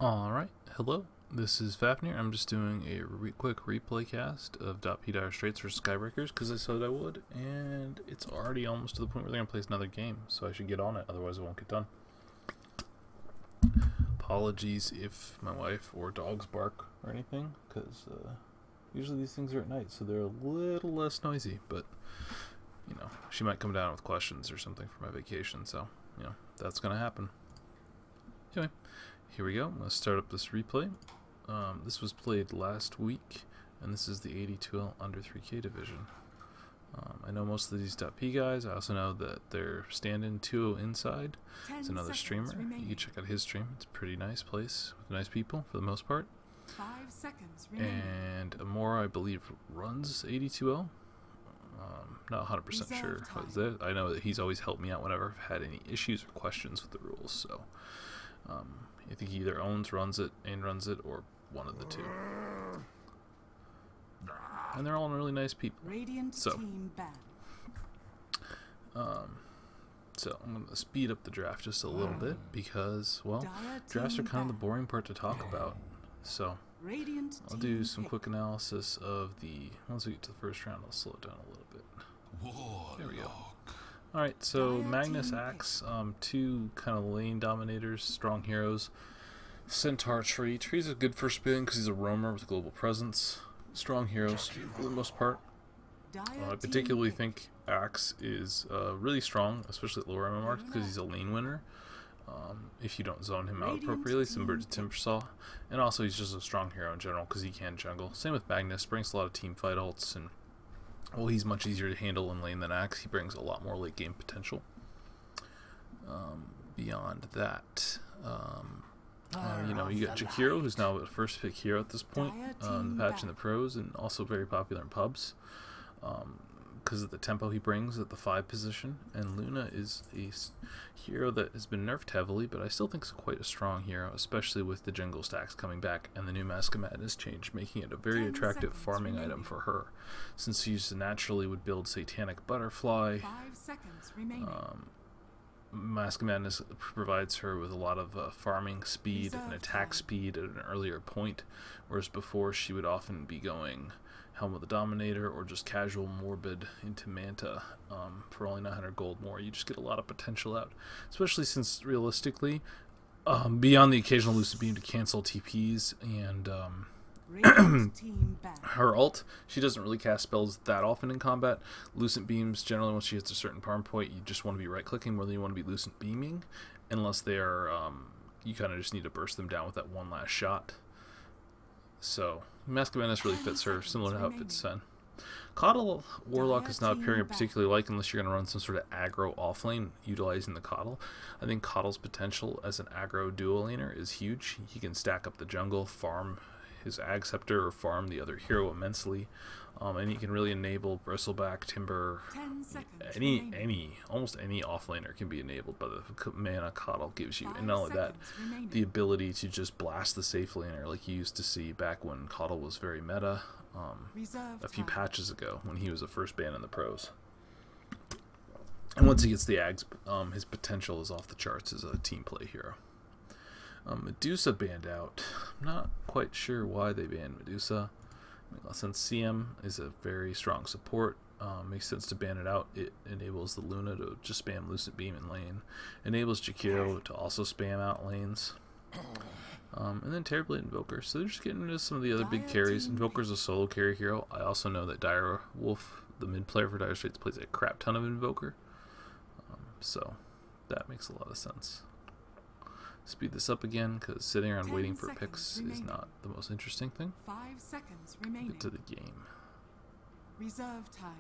Alright, hello, this is Fafnir. I'm just doing a quick replay cast of .P.Dire Straits for Skybreakers because I said I would, and it's already almost to the point where they're going to place another game, so I should get on it, otherwise it won't get done. Apologies if my wife or dogs bark or anything, because usually these things are at night, so they're a little less noisy, but, you know, she might come down with questions or something for my vacation, so, you know, that's going to happen. Anyway. Here we go. Let's start up this replay. This was played last week, and this is the AD2L under 3K division. I know most of these .P guys. I also know that their stand-in 2 inside is another streamer. You can check out his stream. It's a pretty nice place with nice people for the most part. 5 seconds remaining. And Amora, I believe, runs AD2L. Not 100% sure. But I know that he's always helped me out whenever I've had any issues or questions with the rules. So. I think he either runs it, or one of the two. And they're all really nice people. So I'm going to speed up the draft just a little bit because, well, drafts are kind of the boring part to talk about. So I'll do some quick analysis of the, once we get to the first round, I'll slow it down a little bit. There we go. Alright, so Magnus Axe, two kind of lane dominators, strong heroes. Centaur Tree. Tree's a good first spin because he's a roamer with a global presence. Strong heroes for the most part. I particularly think Axe is really strong, especially at lower MMR because he's a lane winner. If you don't zone him out appropriately, similar to Timbersaw. And also he's just a strong hero in general because he can jungle. Same with Magnus, brings a lot of team fight ults, and well, he's much easier to handle in lane than Axe. He brings a lot more late game potential. Beyond that, you know, you got Jakiro, who's now a first pick hero at this point, the patch in the pros, and also very popular in pubs because of the tempo he brings at the 5 position. And Luna is a hero that has been nerfed heavily, but I still think is quite a strong hero, especially with the jungle stacks coming back and the new Mask of Madness change, making it a very attractive farming item for her, since she naturally would build Satanic Butterfly. 5 seconds remaining. Mask of Madness provides her with a lot of farming speed and attack speed at an earlier point, whereas before she would often be going Helm of the Dominator or just casual Morbid into Manta for only 900 gold more. You just get a lot of potential out, especially since realistically, beyond the occasional Lucid Beam to cancel TPs and her ult, she doesn't really cast spells that often in combat. Lucent Beams, generally once she hits a certain farm point, you just want to be right-clicking more than you want to be Lucent Beaming, unless they are, you kind of just need to burst them down with that one last shot. So, Mask of Madness really fits her, similar to how it fits Sen. Coddle Warlock is not appearing a particularly like unless you're going to run some sort of aggro offlane utilizing the Coddle. I think Coddle's potential as an aggro dual laner is huge. He can stack up the jungle, farm his Ag Scepter, or farm the other hero immensely, and he can really enable Bristleback, Timber, almost any offlaner can be enabled by the mana Coddle gives you. And not only that, the ability to just blast the safe laner like you used to see back when Coddle was very meta a few patches ago when he was the first ban in the pros. And once he gets the Ags, his potential is off the charts as a team play hero. Medusa banned out. I'm not quite sure why they banned Medusa. Since CM is a very strong support, makes sense to ban it out. It enables the Luna to just spam Lucent Beam in lane. Enables Jakiro to also spam out lanes. And then Terribly Invoker. So they're just getting rid of some of the other big carries. Invoker's a solo carry hero. I also know that Dire Wolf, the mid player for Dire Straits, plays a crap ton of Invoker. So that makes a lot of sense. Speed this up again because sitting around waiting for picks is not the most interesting thing. 5 seconds remaining. Get to the game. Reserve time.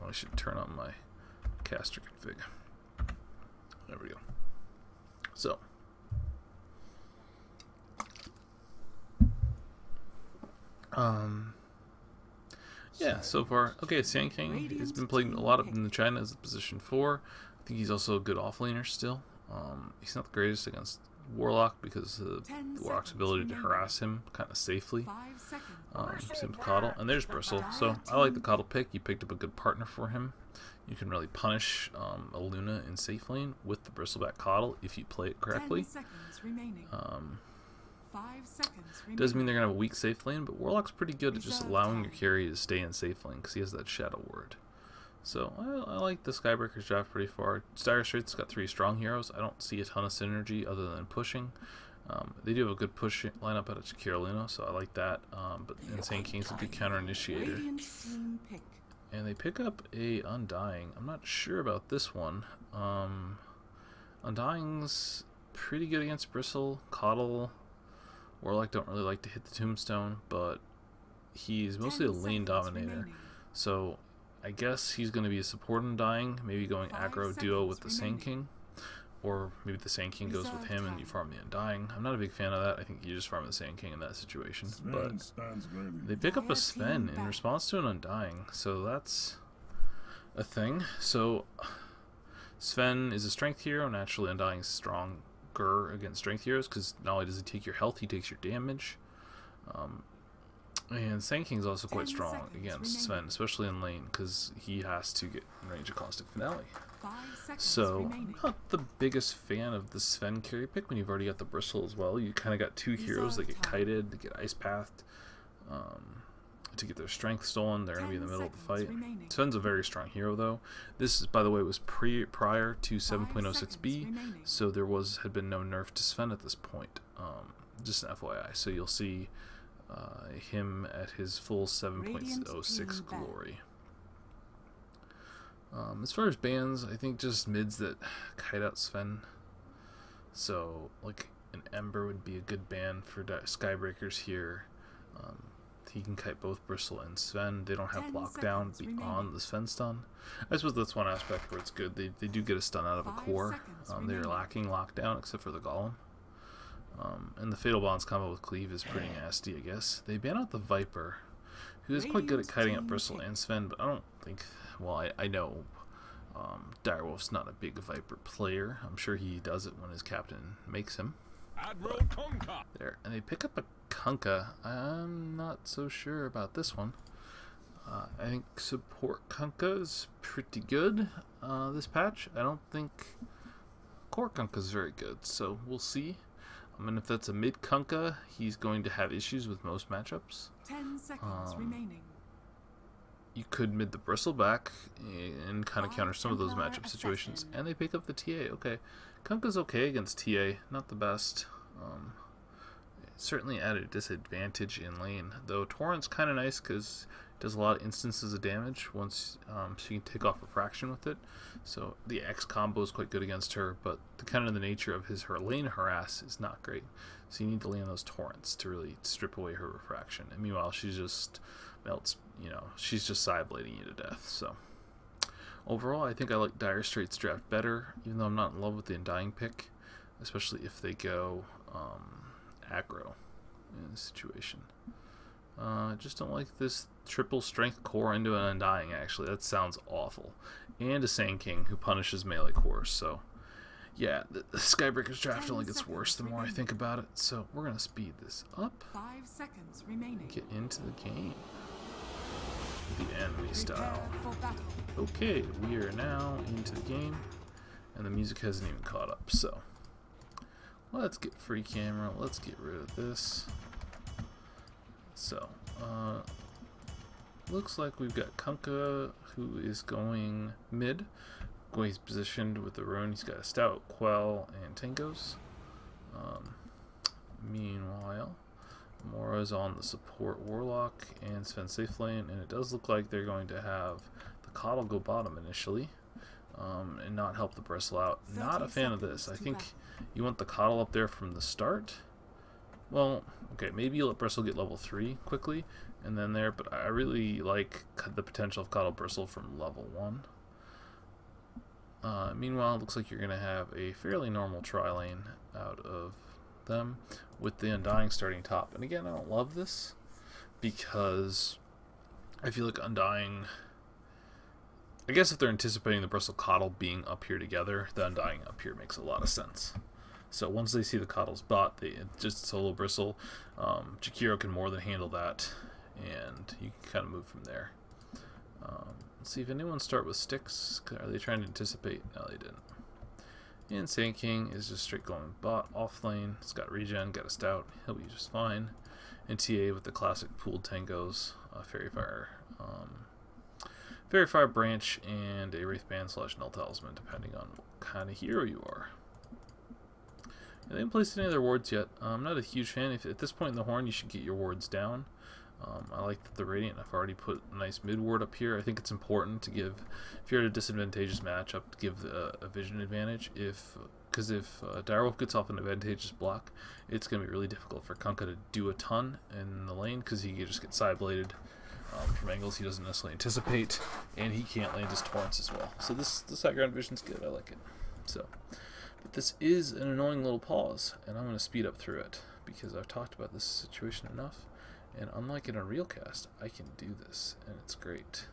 Oh, I should turn on my caster config. There we go. So. Yeah, so far, okay, Sand King has been playing a lot in the China as a position 4. I think he's also a good offlaner still. He's not the greatest against Warlock because of Warlock's ability to harass him kind of safely. Same with Coddle, and there's Bristle. So I like the Coddle pick. You picked up a good partner for him. You can really punish a Luna in safe lane with the Bristleback Coddle if you play it correctly. 10 seconds remaining. 5 seconds remaining. Doesn't mean they're going to have a weak safe lane, but Warlock's pretty good at just allowing your carry to stay in safe lane because he has that Shadow Word. So I like the Skybreakers draft pretty far. Dire Straits got 3 strong heroes. I don't see a ton of synergy other than pushing. They do have a good push lineup out of Luna, so I like that. But Insane King's a good counter initiator. And they pick up a Undying. I'm not sure about this one. Undying's pretty good against Bristle. Coddle, Warlock don't really like to hit the Tombstone, but he's mostly a lane dominator. So I guess he's going to be a support Undying, maybe going aggro duo with the Sand King. Or maybe the Sand King goes with him and you farm the Undying. I'm not a big fan of that. I think you just farm the Sand King in that situation. But they pick up a Sven in response to an Undying, so that's a thing. So Sven is a strength hero. Naturally, Undying is stronger against strength heroes because not only does he take your health, he takes your damage. And Sand King is also quite strong against Sven, especially in lane, because he has to get in range of Caustic Finale. So, I'm not the biggest fan of the Sven carry pick when you've already got the Bristle as well. You kind of got 2 heroes that get kited, that get ice pathed, to get their strength stolen. They're going to be in the middle of the fight. Sven's a very strong hero, though. This, by the way, was prior to 7.06b, so there had been no nerf to Sven at this point. Just an FYI. So you'll see him at his full 7.06 glory. As far as bans, I think just mids that kite out Sven. So, like, an Ember would be a good ban for Skybreakers here. He can kite both Bristle and Sven. They don't have lockdown beyond the Sven stun. I suppose that's one aspect where it's good. They do get a stun out of a core. They're lacking lockdown except for the Golem. And the Fatal Bonds combo with Cleave is pretty nasty, I guess. They ban out the Viper, who is quite good at kiting out Bristle and Sven, but I don't think... Well, I know Direwolf's not a big Viper player. I'm sure he does it when his captain makes him. There, and they pick up a Kunkka. I'm not so sure about this one. I think support Kunkka is pretty good this patch. I don't think core Kunkka is very good, so we'll see. I mean, if that's a mid Kunkka, he's going to have issues with most matchups. 10 seconds remaining. You could mid the Bristleback and kind of counter some of those matchup situations. And they pick up the TA. Okay. Kunkka's okay against TA. Not the best. Certainly at a disadvantage in lane. Though Torrent's kind of nice because it does a lot of instances of damage once so you can take off Refraction with it. So the X combo is quite good against her, but the kind of the nature of her lane harass is not great. So you need to land those Torrents to really strip away her Refraction. And meanwhile, she's just melts, she's just side-blading you to death. So overall, I think I like Dire Straits draft better, even though I'm not in love with the Undying pick, especially if they go aggro in this situation. I just don't like this triple strength core into an Undying, actually. That sounds awful. And a Sand King who punishes melee cores. So, yeah, the Skybreakers draft only gets worse the more I think about it. So, we're going to speed this up. 5 seconds remaining. Get into the game. The enemy style. Okay, we are now into the game. And the music hasn't even caught up, so let's get free camera. Let's get rid of this. So, looks like we've got Kunkka, who is going mid. He's positioned with the rune. He's got a Stout, Quell, and Tangos. Meanwhile, Mora's on the support Warlock and Sven safe lane, and it does look like they're going to have the Coddle go bottom initially, and not help the Bristle out. Not a fan of this. I think you want the Coddle up there from the start. Well, okay, maybe you let Bristle get level 3 quickly, and then there, but I really like the potential of Coddle Bristle from level 1. Meanwhile, it looks like you're going to have a fairly normal tri-lane out of them, with the Undying starting top. And again, I don't love this, because I feel like Undying... I guess if they're anticipating the Bristle Coddle being up here together, the Undying up here makes a lot of sense. So once they see the Coddle's bot, they just solo Bristle. Jakiro can more than handle that, and you can kind of move from there. Let's see if anyone start with sticks. Are they trying to anticipate? No, they didn't. And Sand King is just straight going bot, off lane. It's got regen, got a stout. He'll be just fine. And TA with the classic pooled tangos, Fairy Fire Branch, and a Wraith Band / Null Talisman, depending on what kind of hero you are. And they haven't placed any of their wards yet. I'm not a huge fan. If at this point in the Horn, you should get your wards down. I like that the Radiant, I've already put a nice mid ward up here. I think it's important to give, if you're at a disadvantageous matchup, to give a vision advantage. Because if Direwolf gets off an advantageous block, it's going to be really difficult for Kunkka to do a ton in the lane, because he can just get side-bladed from angles he doesn't necessarily anticipate, and he can't land his torrents as well. So this high ground vision's good. I like it. So, but this is an annoying little pause, and I'm going to speed up through it, because I've talked about this situation enough. And unlike in a real cast, I can do this, and it's great.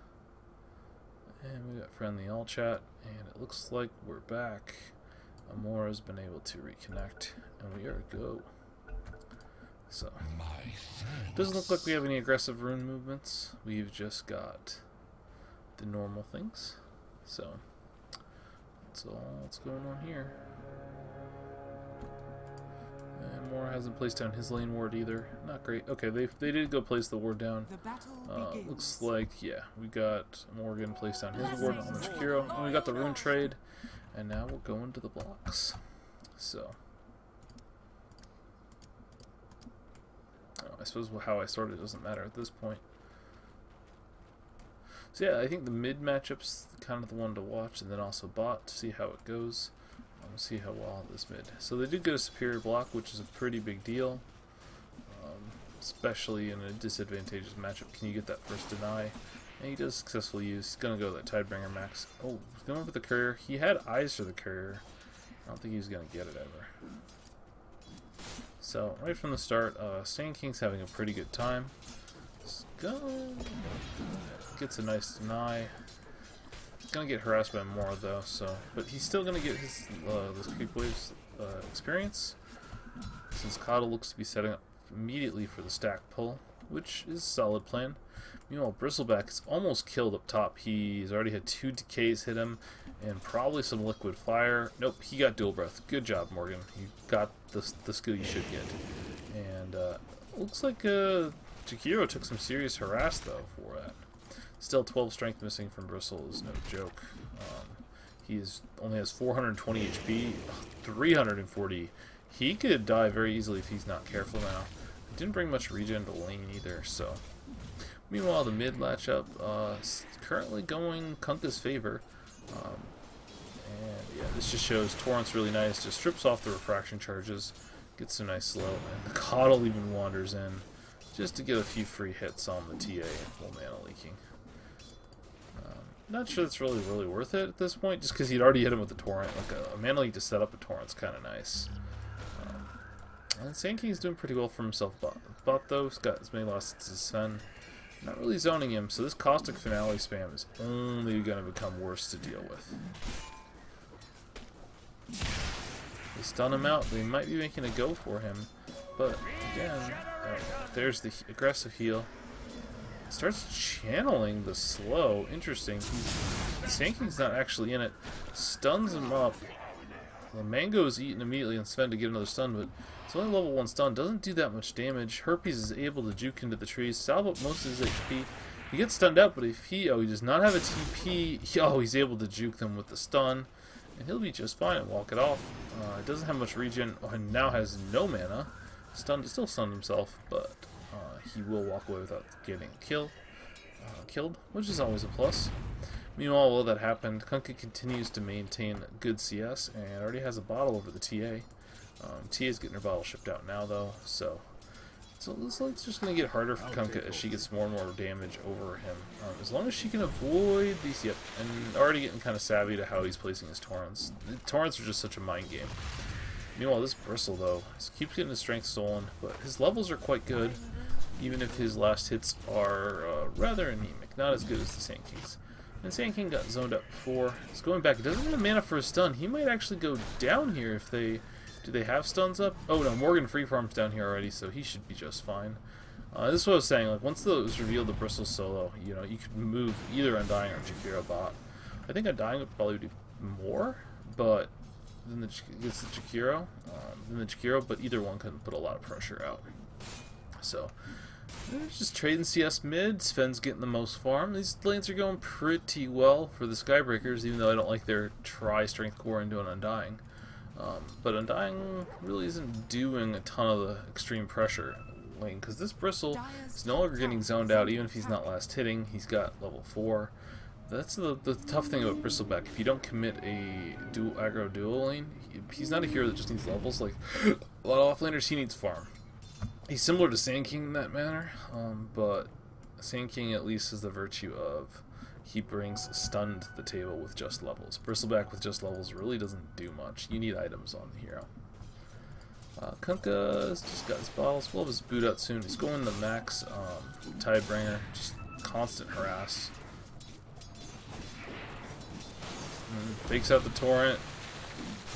And we got friendly all chat, and it looks like we're back. Amora's been able to reconnect, and we are go. So, doesn't look like we have any aggressive rune movements. We've just got the normal things. So, that's all that's going on here. And Mora hasn't placed down his lane ward either. Not great. Okay, they did go place the ward down. Looks like, yeah, we got Morgan placed down his ward on the Chikiro, and we got the rune trade, and now we'll go into the blocks. So, I suppose how I started doesn't matter at this point. So yeah, I think the mid matchup's kind of the one to watch, and then also bot to see how it goes. We'll see how well this mid. So they did get a superior block, which is a pretty big deal, especially in a disadvantageous matchup. Can you get that first deny? And he does successfully use. He's gonna go with that Tidebringer max. Oh, he's going with the courier. He had eyes for the courier. I don't think he was gonna get it ever. So right from the start, Sand King's having a pretty good time. Let's go. Gets a nice deny. Gonna get harassed by more though, so but he's still gonna get his this creep waves experience, since Coddle looks to be setting up immediately for the stack pull, which is a solid plan. Meanwhile, Bristleback is almost killed up top. He's already had 2 decays hit him, and probably some liquid fire. Nope, he got dual breath. Good job, Morgan. You got the skill you should get. And looks like Chikiro took some serious harass though for that. Still 12 strength missing from Bristle is no joke. He only has 420 HP, 340. He could die very easily if he's not careful now. Didn't bring much regen to lane either, so. Meanwhile, the mid matchup currently going Kunkka's favor. And yeah, this just shows Torrent's really nice. Just strips off the refraction charges, gets some nice slow, and the Coddle even wanders in just to get a few free hits on the TA while mana leaking. Not sure it's really worth it at this point, just because he'd already hit him with the torrent. Like a mana leak to set up a torrent's kind of nice. And Sand King's doing pretty well for himself. Bot though, he's got as many losses as his son. Not really zoning him, so this caustic finale spam is only going to become worse to deal with. They stun him out. They might be making a go for him, but again, there's the aggressive heal. Starts channeling the slow. Interesting. Sand King's not actually in it. Stuns him up. The mango is eaten immediately on Sven to get another stun, but it's only level 1 stun. Doesn't do that much damage. Herpes is able to juke into the trees, salve up most of his HP. He gets stunned out, but if he does not have a TP, he's able to juke them with the stun, and he'll be just fine and walk it off. Doesn't have much regen, and now has no mana. Still stunned himself, but he will walk away without getting killed, which is always a plus. Meanwhile, while that happened, Kunkka continues to maintain good CS and already has a bottle over the TA. TA's getting her bottle shipped out now, though, so it's just going to get harder for Kunkka as she gets more and more damage over him. As long as she can avoid these, and already getting kind of savvy to how he's placing his torrents. The torrents are just such a mind game. Meanwhile, this Bristle, though, keeps getting his strength stolen, but his levels are quite good, even if his last hits are rather anemic, not as good as the Sand King's. And Sand King got zoned up before. He's going back. He doesn't have mana for a stun. He might actually go down here if they... Do they have stuns up? Oh no, Morgan free farms down here already, so he should be just fine. This is what I was saying, like, once it was revealed the Bristle solo, you know, you could move either Undying or Jakiro bot. I think Undying would probably do more, but than the Jakiro, but either one can put a lot of pressure out. So, just trading CS mid. Sven's getting the most farm. These lanes are going pretty well for the Skybreakers, even though I don't like their try-strength core into an Undying. But Undying really isn't doing a ton of the extreme pressure lane, because this Bristle is no longer getting zoned out, even if he's not last hitting. He's got level 4. That's the tough thing about Bristleback. If you don't commit a aggro duo lane, he's not a hero that just needs levels. Like, a lot of offlaners, he needs farm. He's similar to Sand King in that manner, but Sand King at least has the virtue of he brings stun to the table with just levels. Bristleback with just levels really doesn't do much. You need items on the hero. Kunkka's just got his bottles. We'll have his boot out soon. He's going to max Tidebringer, just constant harass. Fakes out the torrent,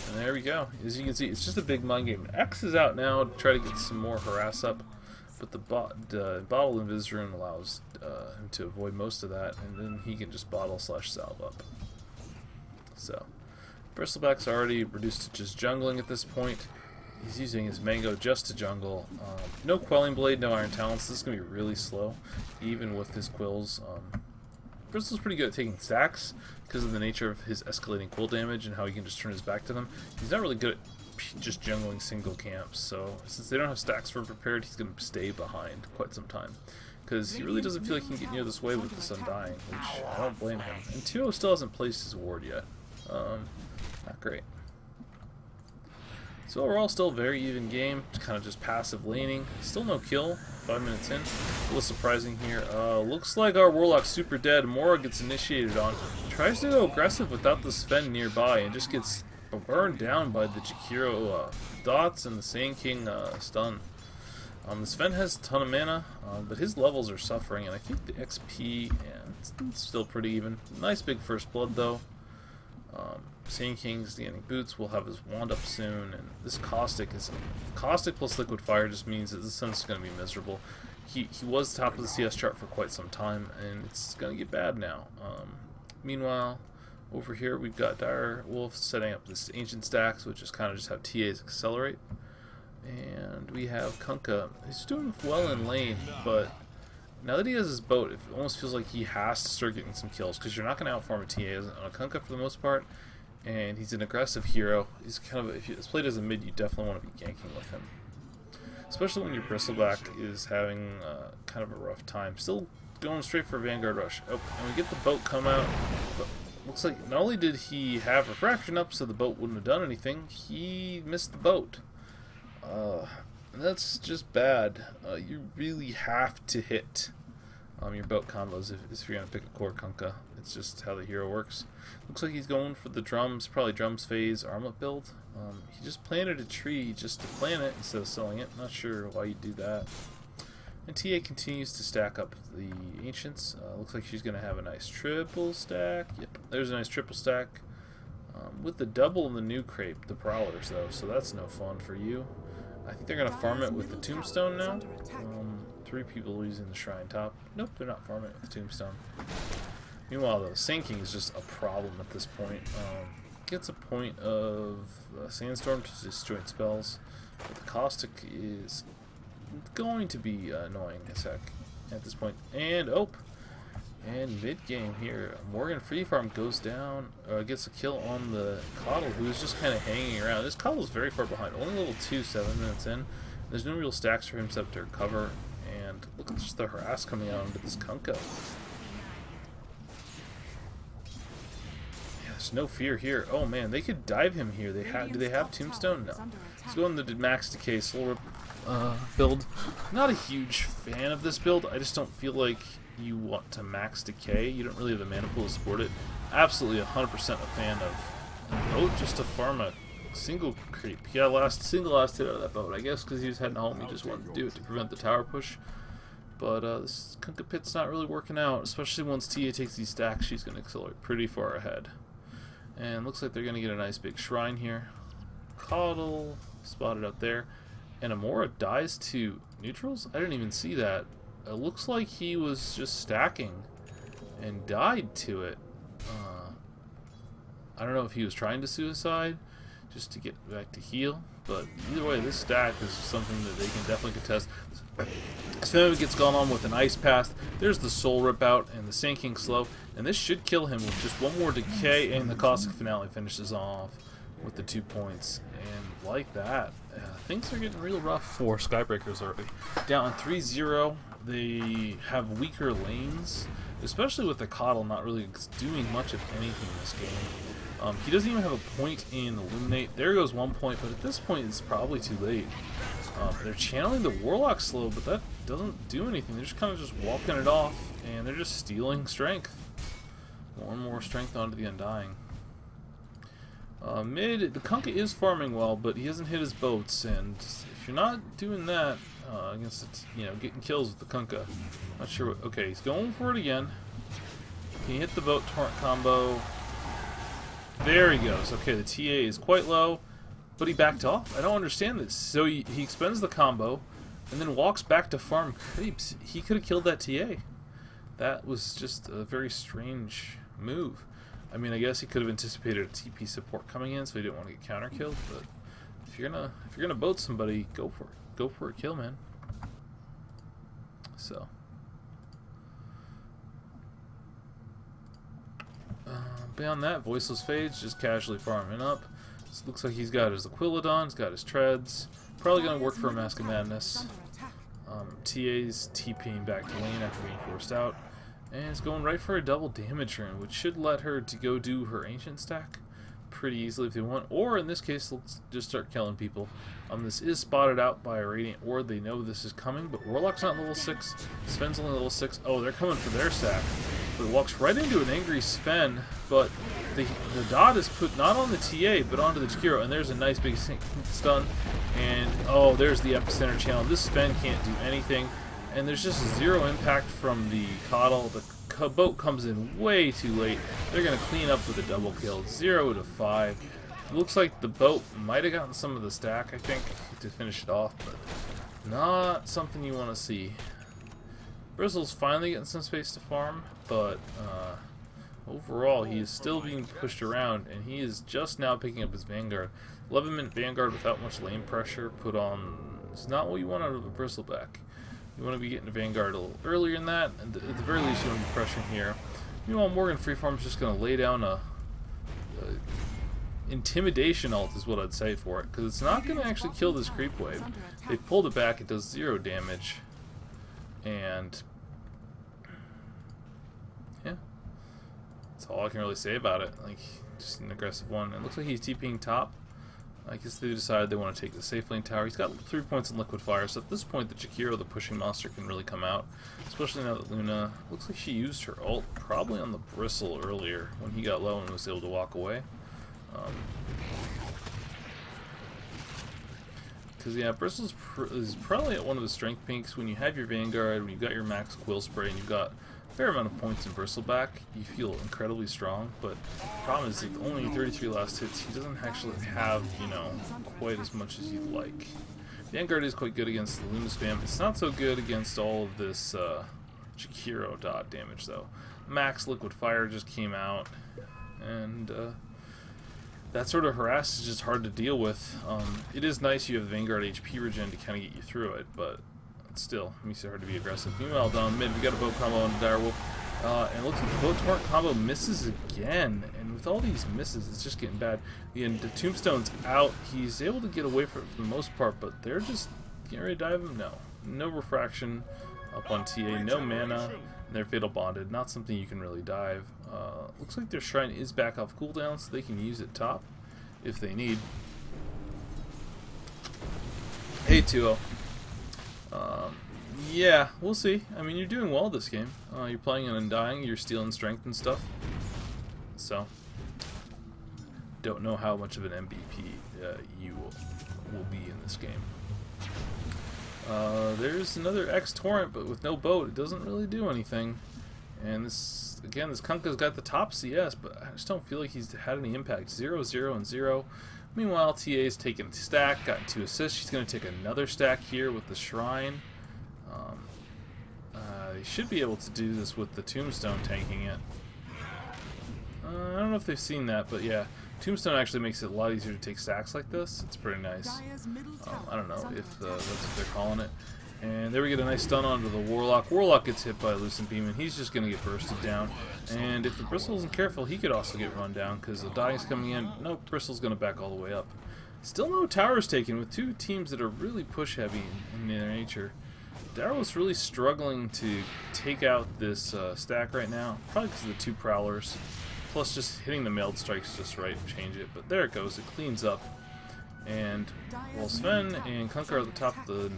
and there we go. As you can see, it's just a big mind game. X is out now to try to get some more harass up, but the bottle invis rune allows him to avoid most of that, and then he can just bottle/salve up. So, Bristleback's already reduced to just jungling at this point. He's using his mango just to jungle. No Quelling Blade, no Iron Talents. This is going to be really slow, even with his quills. Bristle's pretty good at taking stacks because of the nature of his escalating quill damage and how he can just turn his back to them. He's not really good at just jungling single camps, so since they don't have stacks for him prepared, he's going to stay behind quite some time. Because he really doesn't feel like he can get near this wave with this Undying, which I don't blame him. And 2-0 still hasn't placed his ward yet. Not great. So overall, still a very even game. Kind of just passive laning. Still no kill. 5 minutes in. A little surprising here. Looks like our Warlock's super dead. Mora gets initiated on. Tries to go aggressive without the Sven nearby and just gets burned down by the Jakiro dots and the Sand King stun. The Sven has a ton of mana, but his levels are suffering, and I think the XP, and it's still pretty even. Nice big first blood though. Sand King's getting boots. We'll have his wand up soon, and this Caustic plus Liquid Fire just means that this sun's going to be miserable. He was top of the CS chart for quite some time, and it's going to get bad now. Meanwhile, over here we've got Dire Wolf setting up this Ancient Stacks, which is kind of just how TAs accelerate. And we have Kunkka. He's doing well in lane, but now that he has his boat, it almost feels like he has to start getting some kills, because you're not going to outfarm a TA on a Kunkka for the most part. And he's an aggressive hero. He's kind of, if he's played as a mid, you definitely want to be ganking with him. Especially when your Bristleback is having kind of a rough time. Still going straight for a Vanguard Rush. Oh, and we get the boat come out. But looks like not only did he have Refraction up so the boat wouldn't have done anything, he missed the boat. That's just bad. You really have to hit your boat combos if you're going to pick a core Kunkka. It's just how the hero works. Looks like he's going for the drums, probably drums phase armlet build. He just planted a tree just to plant it instead of selling it. Not sure why you do that. And TA continues to stack up the Ancients. Looks like she's going to have a nice triple stack. Yep, there's a nice triple stack. With the double in the new crepe, the Prowlers though, so that's no fun for you. I think they're going to farm it with the Tombstone now. 3 people using the Shrine Top. Nope, they're not farming it with the Tombstone. Meanwhile, though, Sand King is just a problem at this point. Gets a point of Sandstorm to disjoint spells, but the Caustic is going to be annoying as heck at this point. And and mid game here, Morgan Free Farm goes down, gets a kill on the Coddle, who's just kind of hanging around. This Coddle is very far behind, only level 2, 7 minutes in. There's no real stacks for him except to recover, and look at just the harass coming out into this Kunkka. Yeah, there's no fear here. Oh man, they could dive him here. Do they have Tombstone? No. Let's go in the Max Decay Soul build. Not a huge fan of this build. I just don't feel like you want to max decay. You don't really have the mana pool to support it. Absolutely 100% a fan of boat just to farm a single creep. He got single last hit out of that boat, I guess, because he was heading home. He just wanted to do it to prevent the tower push. But this Kunkka pit's not really working out, especially once TA takes these stacks. She's going to accelerate pretty far ahead. And looks like they're going to get a nice big shrine here. Coddle spotted up there. And Amora dies to neutrals? I didn't even see that. It looks like he was just stacking and died to it. I don't know if he was trying to suicide just to get back to heal, but either way, this stack is something that they can definitely contest. Sven gets gone on with an ice path. There's the soul rip out and the sinking slow, and this should kill him with just one more decay, and the caustic finale finishes off with the 2 points. And like that, things are getting real rough for Skybreakers already. Down 3-0, they have weaker lanes, especially with the Coddle not really doing much of anything in this game. He doesn't even have a point in Illuminate. There goes 1 point, but at this point it's probably too late. They're channeling the Warlock slow, but that doesn't do anything. They're just kind of just walking it off, and they're just stealing strength. More and more strength onto the Undying. Mid, the Kunkka is farming well, but he hasn't hit his boats, and if you're not doing that against, getting kills with the Kunkka, not sure what, okay, he's going for it again. Can he hit the boat torrent combo? There he goes. Okay, the TA is quite low, but he backed off. I don't understand this. So he expends the combo, and then walks back to farm creeps. He could have killed that TA. That was just a very strange move. I mean, I guess he could have anticipated a TP support coming in, so he didn't want to get counter killed. But if you're gonna boat somebody, go for it. Go for a kill, man. So. Beyond that, Voiceless Fades just casually farming up. This looks like he's got his Aquilodon, he's got his Treads. Probably gonna work for a Mask of Madness. TA's TPing back to lane after being forced out. And it's going right for a double damage rune, which should let her to go do her ancient stack pretty easily if they want. Or in this case, let's just start killing people. This is spotted out by a Radiant Ward. They know this is coming, but Warlock's not level 6. Sven's only level 6. Oh, they're coming for their stack. But it walks right into an angry Sven, but the dot is put not on the TA, but onto the Jakiro, and there's a nice big stun. And, oh, there's the epicenter channel. This Sven can't do anything. And there's just zero impact from the Coddle. The boat comes in way too late. They're going to clean up with a double kill. 0 to 5. It looks like the boat might have gotten some of the stack, I think, to finish it off, but not something you want to see. Bristle's finally getting some space to farm, but overall he is still being pushed around, and he is just now picking up his Vanguard. 11-minute Vanguard without much lane pressure put on is not what you want out of a Bristleback. You want to be getting to Vanguard a little earlier in that, and at the very least you want to be pressuring here. Meanwhile, Morgan Freefarm's just going to lay down a intimidation ult is what I'd say for it, because it's not going to actually kill this creep wave. They pulled it back, it does 0 damage, and yeah, that's all I can really say about it. Like, just an aggressive one. It looks like he's TPing top. I guess they decided they want to take the safe lane tower. He's got 3 points in liquid fire, so at this point the Jakiro, the pushing monster, can really come out, especially now that Luna looks like she used her ult probably on the Bristle earlier when he got low and was able to walk away. Because yeah, Bristol is probably at one of the strength peaks. When you have your Vanguard, when you've got your max Quill Spray, and you've got a fair amount of points in Bristleback, you feel incredibly strong. But the problem is that only 33 last hits. He doesn't actually have, quite as much as you'd like. Vanguard is quite good against the Luna spam. It's not so good against all of this Jakiro dot damage though. Max Liquid Fire just came out, and that sort of harass is just hard to deal with. It is nice you have Vanguard HP regen to kind of get you through it, but it's still makes it hard to be aggressive. Meanwhile, down mid, we got a boat combo on Dire Wolf, and it looks like the boat torrent combo misses again. And with all these misses, it's just getting bad. The Tombstone's out. He's able to get away from it for the most part, but they're just getting ready to dive him. No refraction up on TA, no mana. And they're fatal bonded. Not something you can really dive. Looks like their shrine is back off cooldown, so they can use it top if they need. Hey 2-0. Yeah, we'll see. I mean, you're doing well this game. You're playing an Undying, you're stealing strength and stuff. So, don't know how much of an MVP you will be in this game. There's another X Torrent, but with no boat, it doesn't really do anything. And this, again, this Kunkka's got the top CS, but I just don't feel like he's had any impact. 0, 0, and 0. Meanwhile, TA is taking a stack, gotten 2 assists. She's going to take another stack here with the Shrine. They should be able to do this with the Tombstone tanking it. I don't know if they've seen that, but yeah. Tombstone actually makes it a lot easier to take stacks like this. It's pretty nice. I don't know if that's what they're calling it. And there we get a nice stun onto the Warlock. Warlock gets hit by a Lucent Beam, and he's just going to get bursted down. And if the Bristle isn't careful, he could also get run down, because the Dying's coming in. Nope, Bristle's going to back all the way up. Still no towers taken, with 2 teams that are really push-heavy in their nature. DIRE was really struggling to take out this stack right now, probably because of the 2 Prowlers. Plus just hitting the mailed strikes just right to change it. But there it goes, it cleans up. And while Sven and Kunkka are at the top of the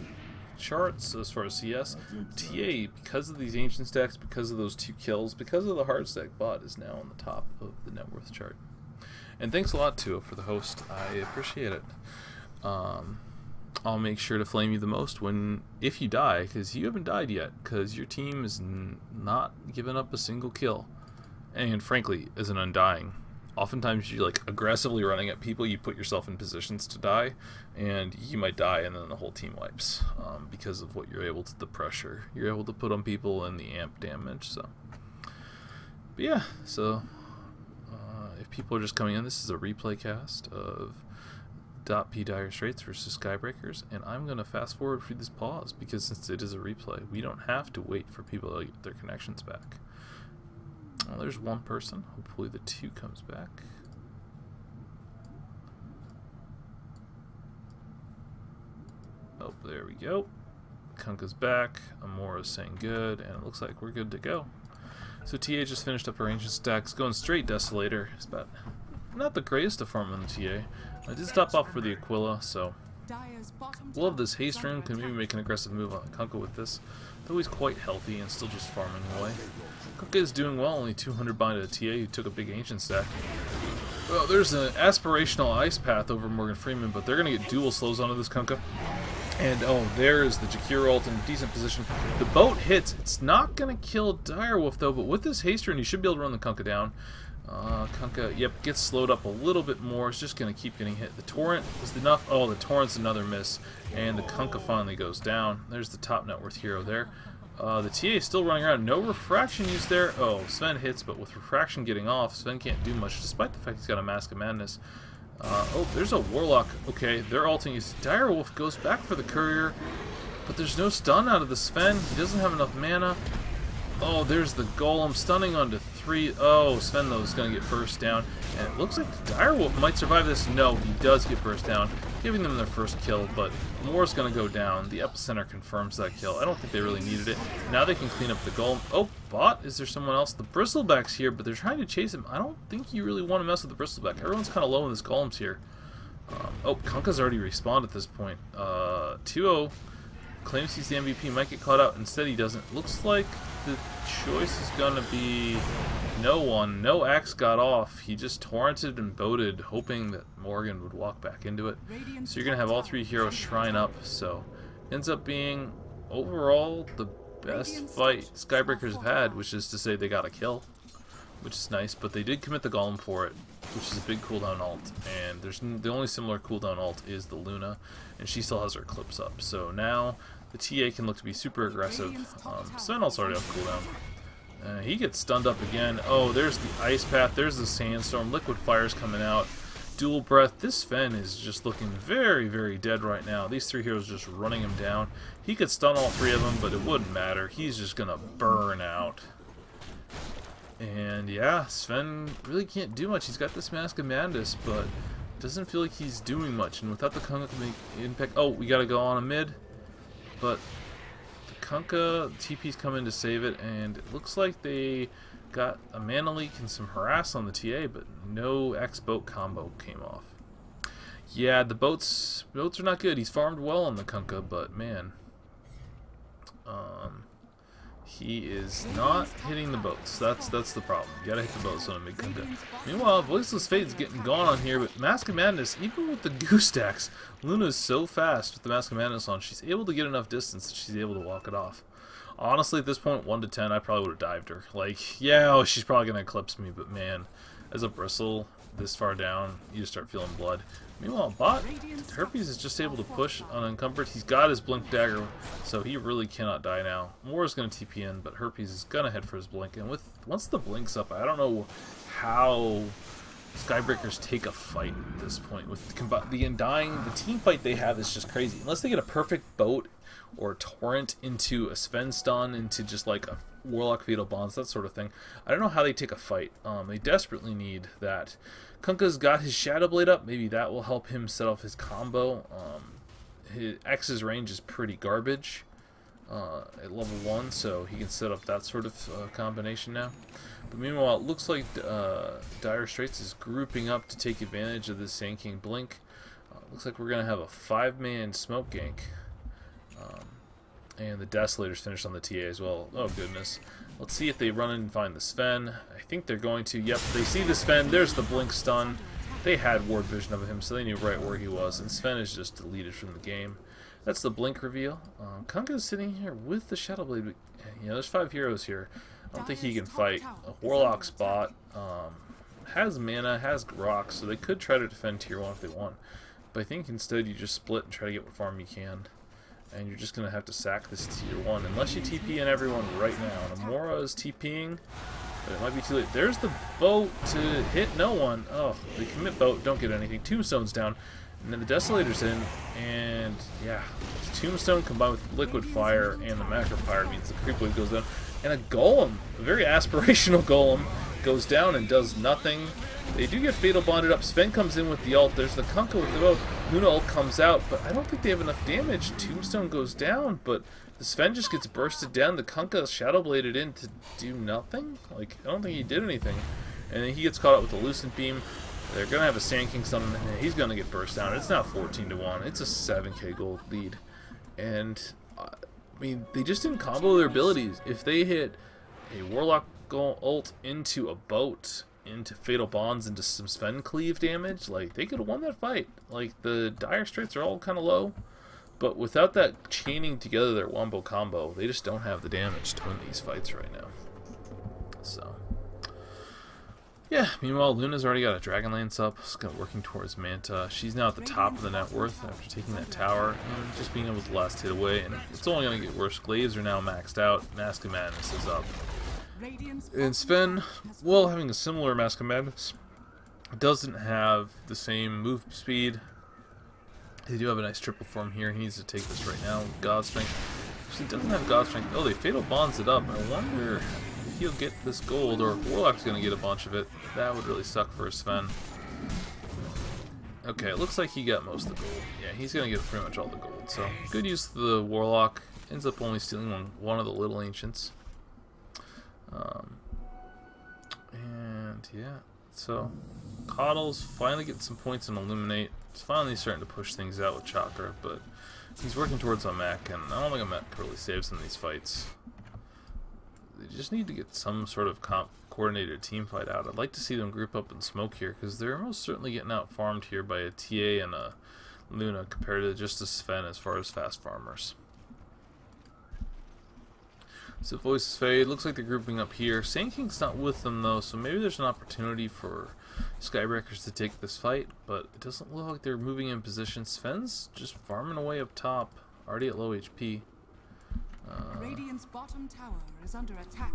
charts as far as CS, TA, because of these ancient stacks, because of those 2 kills, because of the hard stack bot, is now on the top of the net worth chart. And thanks a lot, Tuo, for the host. I appreciate it. I'll make sure to flame you the most if you die, because you haven't died yet, because your team is not giving up a single kill. And frankly, as an Undying, oftentimes you're like aggressively running at people, you put yourself in positions to die, and you might die and then the whole team wipes because of what you're able to, the pressure you're able to put on people and the amp damage. So, but yeah, so if people are just coming in, this is a replay cast of .P.Dire Straits versus Skybreakers, and I'm going to fast forward through this pause because since it is a replay, we don't have to wait for people to get their connections back. Well, there's 1 person. Hopefully the 2 comes back. Oh, there we go. Kunkka's back. Amora's saying good, and it looks like we're good to go. So TA just finished up her ancient stacks, going straight Desolator. It's about not the greatest of farm on the TA. I did stop off for the Aquila, so we'll have this haste rune. Can maybe make an aggressive move on Kunkka with this. Though he's quite healthy and still just farming away. Kunkka is doing well, only 200 bind to TA, who took a big ancient stack. Well, there's an aspirational ice path over Morgan Freeman, but they're going to get dual slows onto this Kunkka. And oh, there is the Jakir ult in a decent position. The boat hits. It's not going to kill Direwolf though, but with this haste rune, you should be able to run the Kunkka down. Kunkka, yep, gets slowed up a little bit more. It's just going to keep getting hit. The Torrent is enough. Oh, the Torrent's another miss. And the Kunkka finally goes down. There's the top net worth hero there. The TA is still running around. No refraction used there. Oh, Sven hits, but with refraction getting off, Sven can't do much, despite the fact he's got a Mask of Madness. Oh, there's a Warlock. Okay, they're ulting. Direwolf goes back for the Courier, but there's no stun out of the Sven. He doesn't have enough mana. Oh, there's the Golem stunning onto 3. Oh, Sven, though, is going to get burst down. And it looks like Direwolf might survive this. No, he does get burst down, giving them their first kill, but Moore's going to go down. The Epicenter confirms that kill. I don't think they really needed it. Now they can clean up the Golem. Oh, bot, is there someone else? The Bristleback's here, but they're trying to chase him. I don't think you really want to mess with the Bristleback. Everyone's kind of low in this Golem's here. Oh, Kunkka's already respawned at this point. 2-0. Claims he's the MVP, might get caught out. Instead, he doesn't. Looks like the choice is going to be no one. No axe got off. He just torrented and boated, hoping that Morgan would walk back into it. So you're going to have all 3 heroes shrine up. So ends up being, overall, the best fight Skybreakers have had, which is to say they got a kill, which is nice. But they did commit the Golem for it, which is a big cooldown ult. And the only similar cooldown ult is the Luna, and she still has her Eclipse up. So now the TA can look to be super aggressive. Sven also already have cooldown. He gets stunned up again. Oh, there's the Ice Path. There's the Sandstorm. Liquid Fire's coming out. Dual Breath. This Sven is just looking very, very dead right now. These 3 heroes just running him down. He could stun all 3 of them, but it wouldn't matter. He's just going to burn out. And yeah, Sven really can't do much. He's got this Mask of Madness, but doesn't feel like he's doing much. And without the Kunkka impact... Oh, we got to go on a mid. But the Kunkka TP's come in to save it, and it looks like they got a mana leak and some harass on the TA, but no X-Boat combo came off. Yeah, the boats are not good. He's farmed well on the Kunkka, but man, he is not hitting the boats. That's the problem. You gotta hit the boats on a mid Kunkka. Meanwhile, Voiceless Fate's getting gone on here, but Mask of Madness, even with the goose stacks, Luna's so fast with the Mask of Madness on, she's able to get enough distance that she's able to walk it off. Honestly, at this point, 1 to 10, I probably would have dived her. Like, yeah, oh, she's probably going to eclipse me, but man, as a bristle this far down, you just start feeling blood. Meanwhile, bot, Herpes is just able to push unencumbered. He's got his blink dagger, so he really cannot die now. Moore is going to TP in, but Herpes is going to head for his blink. And once the blink's up, I don't know how Skybreakers take a fight at this point. With the Undying, the team fight they have is just crazy. Unless they get a perfect boat or torrent into a Sven stun, into just like a Warlock Fatal Bonds, that sort of thing. I don't know how they take a fight. They desperately need that. Kunkka's got his Shadow Blade up. Maybe that will help him set off his combo. His X's range is pretty garbage at level 1, so he can set up that sort of combination now. But meanwhile, it looks like Dire Straits is grouping up to take advantage of this Sand King blink. Looks like we're going to have a 5-man smoke gank. And the Desolator's finished on the TA as well. Oh, goodness. Let's see if they run in and find the Sven. I think they're going to. Yep, they see the Sven. There's the blink stun. They had ward vision of him, so they knew right where he was. And Sven is just deleted from the game. That's the blink reveal. Kunkka is sitting here with the Shadow Blade. You know, there's 5 heroes here. I don't think he can fight. A Warlock spot. Has mana, has rocks, so they could try to defend tier 1 if they want. But I think instead you just split and try to get what farm you can. And you're just going to have to sack this tier 1 unless you TP in everyone right now. And Amora is TPing, but it might be too late. There's the boat to hit no one. Oh, they commit boat, don't get anything. Tombstone's down, and then the Desolator's in, and yeah, Tombstone combined with Liquid Fire and the Macro Fire means the creep wave goes down. And a Golem, a very aspirational Golem, goes down and does nothing. They do get Fatal Bonded up. Sven comes in with the ult. There's the Kunkka with the boat. Luna ult comes out, but I don't think they have enough damage. Tombstone goes down, but the Sven just gets bursted down. The Kunkka Shadow Bladed in to do nothing. Like, I don't think he did anything. And then he gets caught up with the Lucent Beam. They're going to have a Sand King stun, and he's going to get burst down. It's now 14 to 1. It's a 7k gold lead. And, I mean, they just didn't combo their abilities. If they hit a Warlock ult into a boat, into Fatal Bonds, into some Sven cleave damage, like, they could have won that fight. Like, the Dire Straits are all kind of low, but without that chaining together their wombo combo, they just don't have the damage to win these fights right now. So, yeah, meanwhile, Luna's already got a Dragon Lance up, working towards Manta. She's now at the top of the net worth after taking that tower and just being able to last hit away, and it's only going to get worse. Glaives are now maxed out, Mask of Madness is up. And Sven, well, having a similar Mask of Madness, doesn't have the same move speed. They do have a nice triple form here. He needs to take this right now. God Strength. Actually, doesn't have God Strength. Oh, they Fatal Bonds it up. I wonder if he'll get this gold, or if Warlock's going to get a bunch of it. That would really suck for Sven. Okay, it looks like he got most of the gold. Yeah, he's going to get pretty much all the gold. So, good use of the Warlock. Ends up only stealing one of the Little Ancients. And yeah, so Coddle's finally getting some points in Illuminate. He's finally starting to push things out with Chakra, but he's working towards a mech, and I don't think a mech really saves him in these fights. They just need to get some sort of coordinated team fight out. I'd like to see them group up and smoke here, because they're most certainly getting out farmed here by a TA and a Luna compared to just a Sven as far as fast farmers. So Voices Fade, looks like they're grouping up here. Sand King's not with them though, so maybe there's an opportunity for Skybreakers to take this fight, but it doesn't look like they're moving in position. Sven's just farming away up top, already at low HP. Radiant's bottom tower is under attack.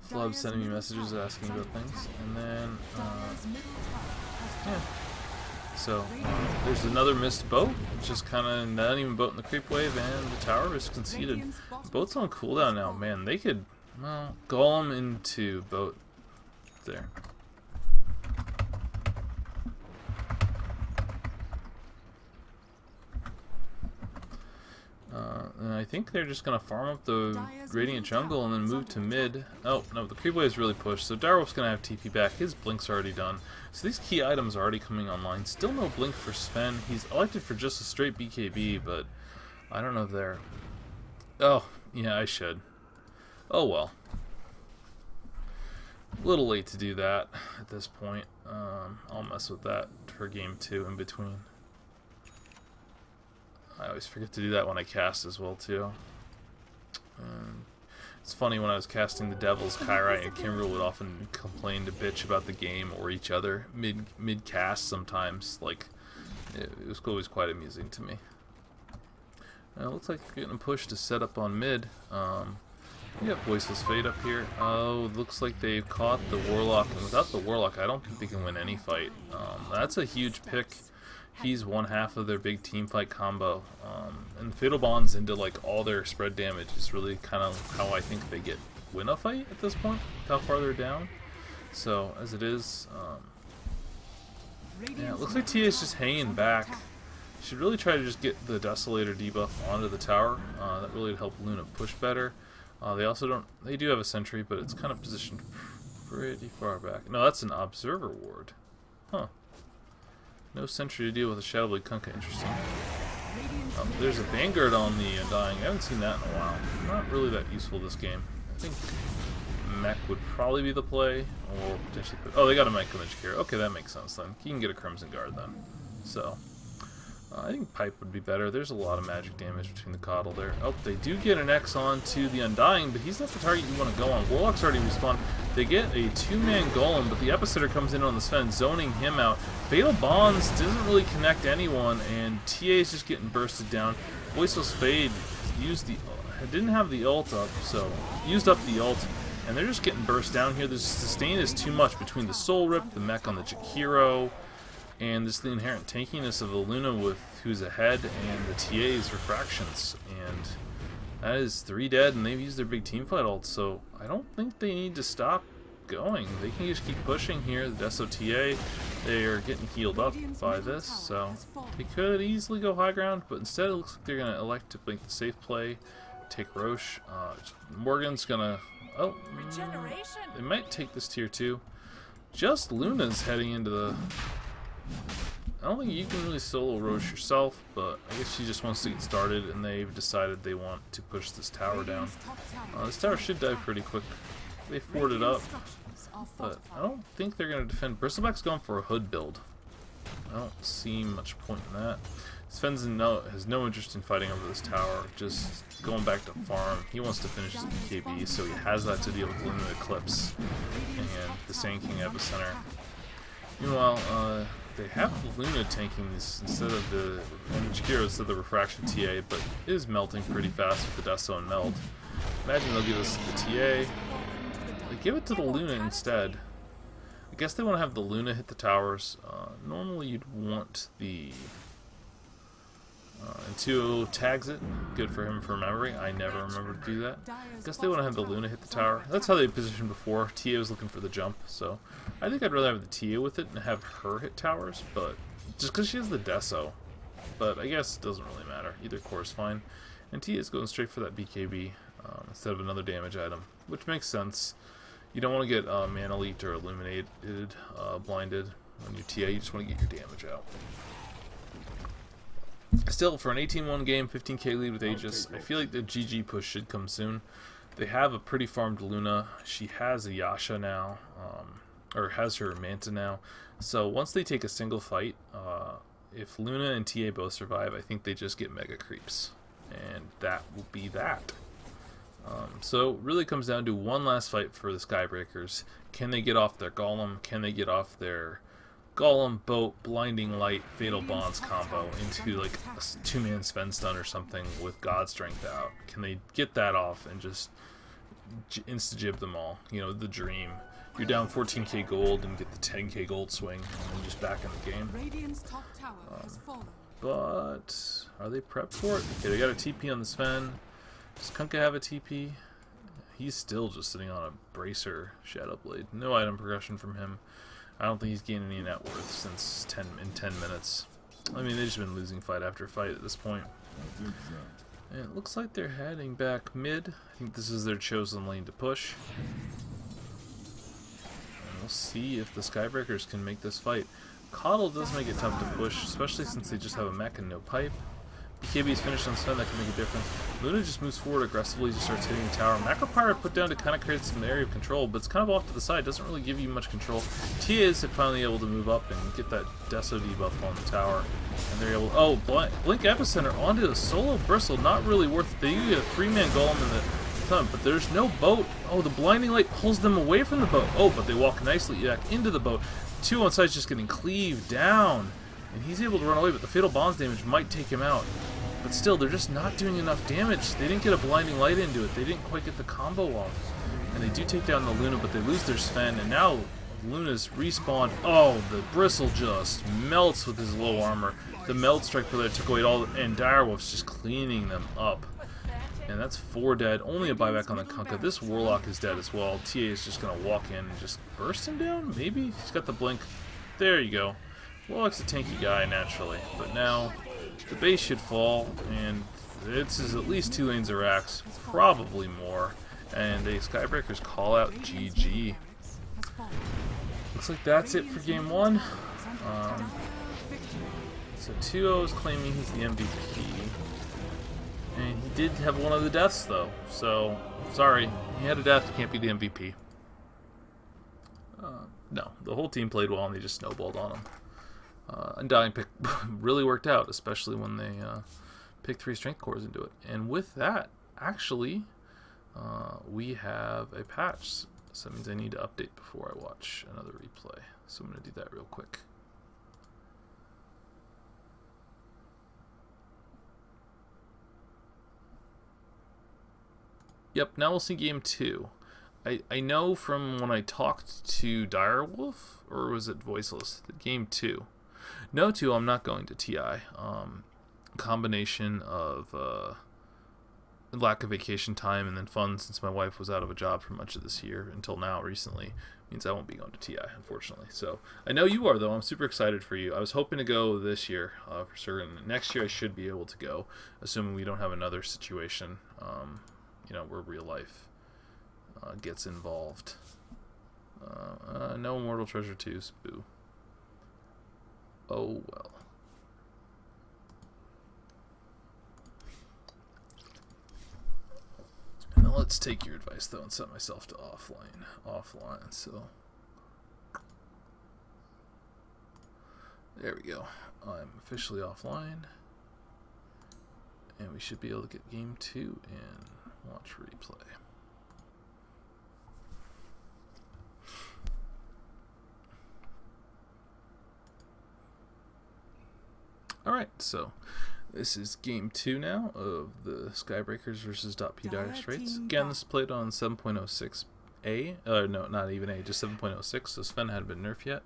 Flub sending me messages asking about things, and then yeah. So, there's another missed boat, which is kind of not even boat in the creep wave, and the tower is conceded. The boat's on cooldown now, man. They could, well, golem into boat there. And I think they're just going to farm up the Radiant Jungle and then move to mid. Oh, no, the creep wave is really pushed, so Direwolf's going to have TP back. His blink's already done. So these key items are already coming online. Still no blink for Sven. He's elected for just a straight BKB, but I don't know if they're... Oh, yeah, I should. Oh, well. A little late to do that at this point. I'll mess with that for game 2 in between. I always forget to do that when I cast as well, too. It's funny, when I was casting the Devils, Kyrie and Kimbrel would often complain to bitch about the game or each other mid cast sometimes. Like, it was always quite amusing to me. It looks like they're getting a push to set up on mid. We got Voiceless Fade up here. Oh, looks like they've caught the Warlock, and without the Warlock, I don't think they can win any fight. That's a huge pick. He's one half of their big team fight combo, and Fatal Bonds into like all their spread damage is really kind of how I think they win a fight at this point, how far they're down. So as it is, yeah, it looks like TA is just hanging back. Should really try to just get the Desolator debuff onto the tower. That really would help Luna push better. They do have a sentry, but it's kind of positioned pretty far back. No, that's an Observer Ward. Huh. No sentry to deal with a Shadow Blade Kunkka. Interesting. There's a Vanguard on the Undying. I haven't seen that in a while. Not really that useful this game. I think Mech would probably be the play, or potentially... Oh, they got a Mech Image here. Okay, that makes sense then. You can get a Crimson Guard then. So, I think Pipe would be better. There's a lot of magic damage between the Coddle there. Oh, they do get an X on to the Undying, but he's not the target you want to go on. Warlock's already respawned. They get a 2-man Golem, but the Epicenter comes in on the Sven, zoning him out. Fatal Bonds doesn't really connect anyone, and TA is just getting bursted down. Voiceless Fade didn't have the ult up, so used up the ult, and they're just getting burst down here. The sustain is too much between the Soul Rip, the mech on the Jakiro, and the inherent tankiness of the Luna with who's ahead, and the TA's refractions. And that is 3 dead, and they've used their big teamfight ult, so I don't think they need to stop going. They can just keep pushing here. The Deso TA, they are getting healed up by this, so they could easily go high ground, but instead it looks like they're going to elect to make the safe play, take Roche. Morgan's going to... Oh, they might take this tier 2. Just Luna's heading into the... I don't think you can really solo Roche yourself, but I guess she just wants to get started, and they've decided they want to push this tower down. This tower should die pretty quick. They ford it up, but I don't think they're going to defend. Bristleback's going for a hood build. I don't see much point in that. Sven's has no interest in fighting over this tower, just going back to farm. He wants to finish his BKB, so he has that to deal with Luna Eclipse and the Sand King Epicenter. Meanwhile, they have Luna tanking this instead of the Jakiro instead of the Refraction TA, but it is melting pretty fast with the Deso and Meld. Imagine they'll give us the TA. They give it to the Luna instead. I guess they want to have the Luna hit the towers. Normally you'd want the... Intuo tags it. Good for him for remembering. I never remember to do that. I guess they want to have the Luna hit the tower. That's how they positioned before. TA was looking for the jump, so I think I'd rather have the TA with it and have her hit towers, but just because she has the Deso. But I guess it doesn't really matter. Either core is fine. And TA is going straight for that BKB instead of another damage item, which makes sense. You don't want to get Mana Leaked or Illuminated, blinded when you TA. You just want to get your damage out. Still, for an 18-1 game, 15k lead with Aegis, I feel like the GG push should come soon. They have a pretty farmed Luna. She has a Yasha now, or has her Manta now. So once they take a single fight, if Luna and TA both survive, I think they just get Mega Creeps. And that will be that. So really comes down to one last fight for the Skybreakers. Can they get off their Golem? Can they get off their Golem, Boat, Blinding Light, Fatal Bonds combo into like a 2-man Sven stun or something with God Strength out? Can they get that off and just insta-jib them all? You know, the dream. You're down 14k gold and get the 10k gold swing and just back in the game. But are they prepped for it? Okay, they got a TP on the Sven. Does Kunkka have a TP? He's still just sitting on a Bracer Shadow Blade. No item progression from him. I don't think he's gained any net worth since 10 minutes. I mean, they've just been losing fight after fight at this point. And it looks like they're heading back mid. I think this is their chosen lane to push. And we'll see if the Skybreakers can make this fight. Coddle does make it tough to push, especially since they just have a mech and no pipe. BKB is finished on Sven, that can make a difference. Luna just moves forward aggressively, just starts hitting the tower. Macro Pirate put down to kind of create some area of control, but it's kind of off to the side, doesn't really give you much control. TA is finally able to move up and get that Deso debuff on the tower. And they're able... Oh, Blink Epicenter onto a solo Bristle, not really worth it. They get a 3-man Golem and the them, but there's no boat. Oh, the blinding light pulls them away from the boat. Oh, but they walk nicely back into the boat. 2 on side's just getting cleaved down, and he's able to run away, but the fatal bonds damage might take him out. But still, they're just not doing enough damage. They didn't get a blinding light into it. They didn't quite get the combo off. And they do take down the Luna, but they lose their Sven, and now Luna's respawned. Oh, the Bristle just melts with his low armor. The Meld Strike for that took away all, and Direwolf's just cleaning them up. And that's 4 dead. Only a buyback on the Kunkka. This Warlock is dead as well. TA is just going to walk in and just burst him down, maybe? He's got the blink. There you go. Warlock's a tanky guy, naturally. But now, the base should fall, and this is at least 2 lanes of racks, probably more. And the Skybreakers call out GG. Looks like that's it for game 1. So 2-0 is claiming he's the MVP. And he did have one of the deaths, though. So, sorry. He had a death. Can't be the MVP. No, the whole team played well, and they just snowballed on him. Undying pick really worked out, especially when they picked 3 strength cores into it. And with that, actually, we have a patch. So that means I need to update before I watch another replay. So I'm going to do that real quick. Yep, now we'll see game 2. I know from when I talked to Direwolf, or was it Voiceless? Game 2. No 2, I'm not going to TI. Combination of lack of vacation time and then fun since my wife was out of a job for much of this year until now recently means I won't be going to TI, unfortunately. So I know you are, though. I'm super excited for you. I was hoping to go this year for certain. Next year I should be able to go, assuming we don't have another situation, you know, where real life gets involved. No Immortal Treasure 2, boo. Oh well. Now let's take your advice though and set myself to offline. So there we go. I'm officially offline, and we should be able to get game 2 and watch replay. Alright, so this is game 2 now of the Skybreakers versus .P.Dire Straits. Again, this is played on 7.06A. No, not even A, just 7.06, so Sven hadn't been nerfed yet.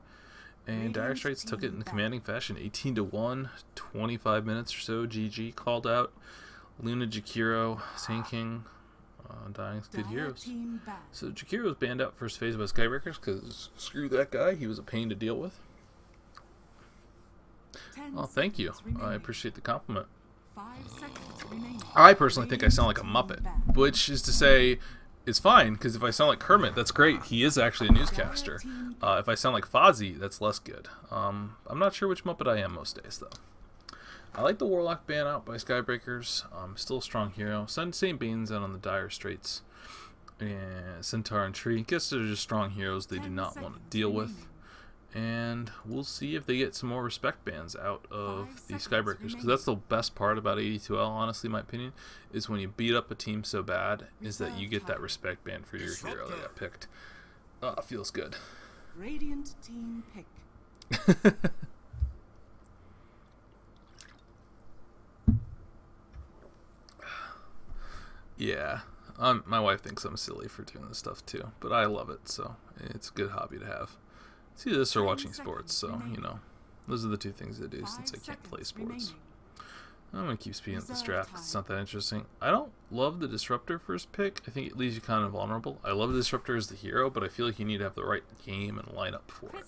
And Dire Straits took it in commanding fashion, 18-1, 25 minutes or so. GG called out. Luna, Jakiro, Sand King, Dying's good heroes. So Jakiro was banned out first phase by Skybreakers because screw that guy, he was a pain to deal with. Oh, thank you. I appreciate the compliment. I personally think I sound like a Muppet, which is to say, it's fine, because if I sound like Kermit, that's great. He is actually a newscaster. If I sound like Fozzie, that's less good. I'm not sure which Muppet I am most days, though. I like the Warlock ban out by Skybreakers. Still a strong hero. Same Banes out on the Dire Straits. And Centaur and Tree. I guess they're just strong heroes they do not want to deal with. And we'll see if they get some more respect bans out of the Skybreakers, because that's the best part about AD2L, honestly, in my opinion, is when you beat up a team so bad, is that you get that respect ban for your hero that got picked. Feels good. Radiant team pick. Yeah, my wife thinks I'm silly for doing this stuff too, but I love it, so it's a good hobby to have. It's either this or watching sports, so, you know, those are the 2 things I do since I can't play sports. I'm going to keep speeding up this draft because it's not that interesting. I don't love the Disruptor first pick. I think it leaves you kind of vulnerable. I love the Disruptor as the hero, but I feel like you need to have the right game and lineup for it.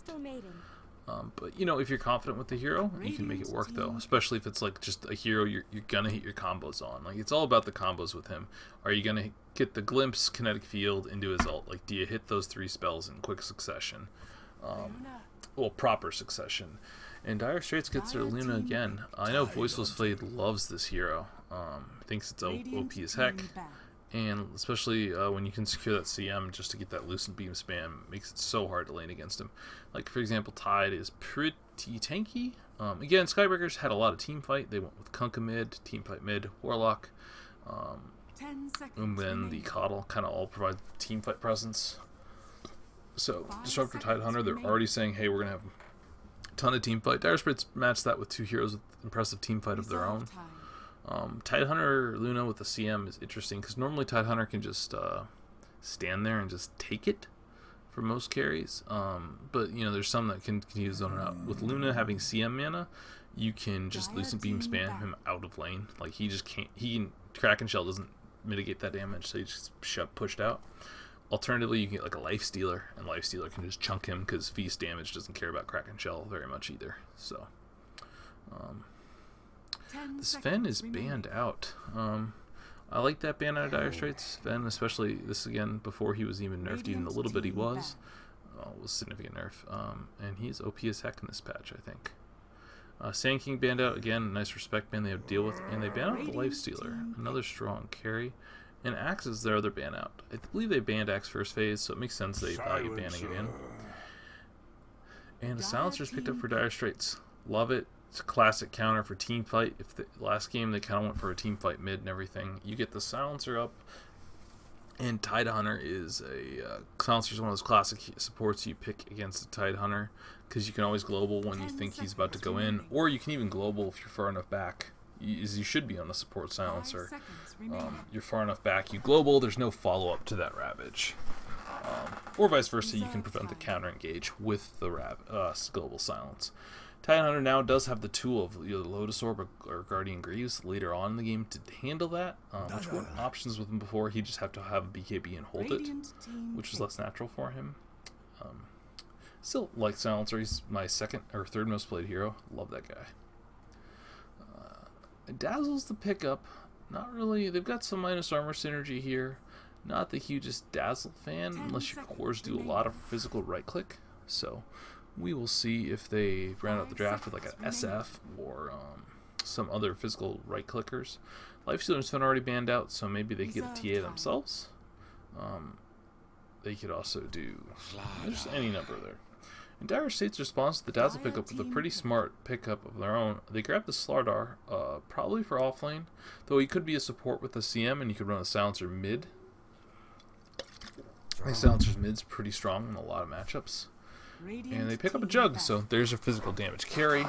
But, you know, if you're confident with the hero, you can make it work, though. Especially if it's, like, just a hero you're going to hit your combos on. Like, it's all about the combos with him. Are you going to get the Glimpse, Kinetic Field into his ult? Like, do you hit those 3 spells in quick succession? Well, proper succession. And Dire Straits gets their Luna again. I know Voiceless Fade loves this hero. Thinks it's OP as heck. And especially when you can secure that CM just to get that Lucent Beam spam, makes it so hard to lane against him. Like, for example, Tide is pretty tanky. Again, Skybreakers had a lot of team fight. They went with Kunkka mid, team fight mid, Warlock. 10 seconds. And then the remaining. Coddle kind of all provide team fight presence. So, 5 Disruptor seconds Tidehunter, they're remaining. already saying, hey, we're going to have a ton of team fight. Dire Straits match that with 2 heroes with impressive team fight of their own. Resolve time. Tidehunter Luna with the CM is interesting because normally Tidehunter can just stand there and just take it for most carries. But, you know, there's some that can continue to zone it out. With Luna having CM mana, you can just Lucent Beam spam him out of lane. Like, he just can't, Kraken Shell doesn't mitigate that damage, so he just pushed out. Alternatively, you can get like a Life Stealer, and Life Stealer can just chunk him because Feast damage doesn't care about Kraken Shell very much either. So, 10 this seconds Fen is remaining. banned out. I like that ban out of Dire Straits. Fen, especially this again before he was even nerfed, even the little bit he was significant nerf. And he's OP as heck in this patch, I think. Sand King banned out again, nice respect ban they have to deal with, and they ban out the Life Stealer, another strong carry. And Axe is their other ban out. I believe they banned Axe first phase, so it makes sense they value banning it in. And the Silencer's picked up for Dire Straits. Love it. It's a classic counter for team fight. If the last game they kind of went for a team fight mid and everything, you get the Silencer up. And Tidehunter is Silencer is one of those classic supports you pick against the Tidehunter because you can always global when you think he's about to go in, or you can even global if you're far enough back. You should be on a support Silencer. You're far enough back, you global, there's no follow-up to that Ravage. Or vice versa, you can prevent the counter engage with the global silence. Tidehunter now does have the tool of either Lotus Orb or Guardian Greaves later on in the game to handle that, which weren't options with him before. He just have to have a BKB and hold it, which was less natural for him. Still like Silencer, he's my second or third most played hero. Love that guy. Dazzle's the pickup. Not really. They've got some minus armor synergy here. Not the hugest Dazzle fan, unless your cores do a lot of physical right click. So we will see if they round out the draft with like an SF or some other physical right clickers. Life Stealer's been already banned out, so maybe they could get a TA themselves. They could also do there's any number there. And Dire Straits responds to the Dazzle pickup with a pretty smart pickup of their own. They grabbed the Slardar, probably for offlane, though he could be a support with the CM and you could run a Silencer mid. I think Silencer's mid's pretty strong in a lot of matchups. And they pick up a Jug, so there's a physical damage carry.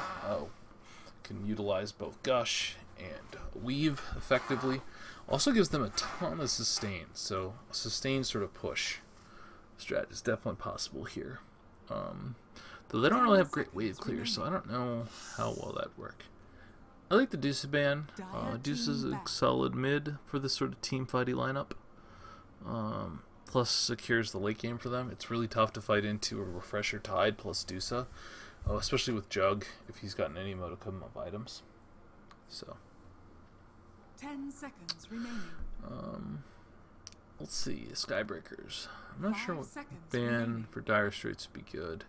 Can utilize both Gush and Weave effectively. Also gives them a ton of sustain, so a sustained sort of push strat is definitely possible here. Though they don't really have great wave clears, so I don't know how well that'd work. I like the Deuce ban. Deuce is a solid mid for this sort of team fighty lineup. Plus secures the late game for them. It's really tough to fight into a Refresher Tide plus Deuce, especially with Jug if he's gotten any modicum of items. So 10 seconds remaining. Let's see, Skybreakers. I'm not sure what ban for Dire Straits would be good.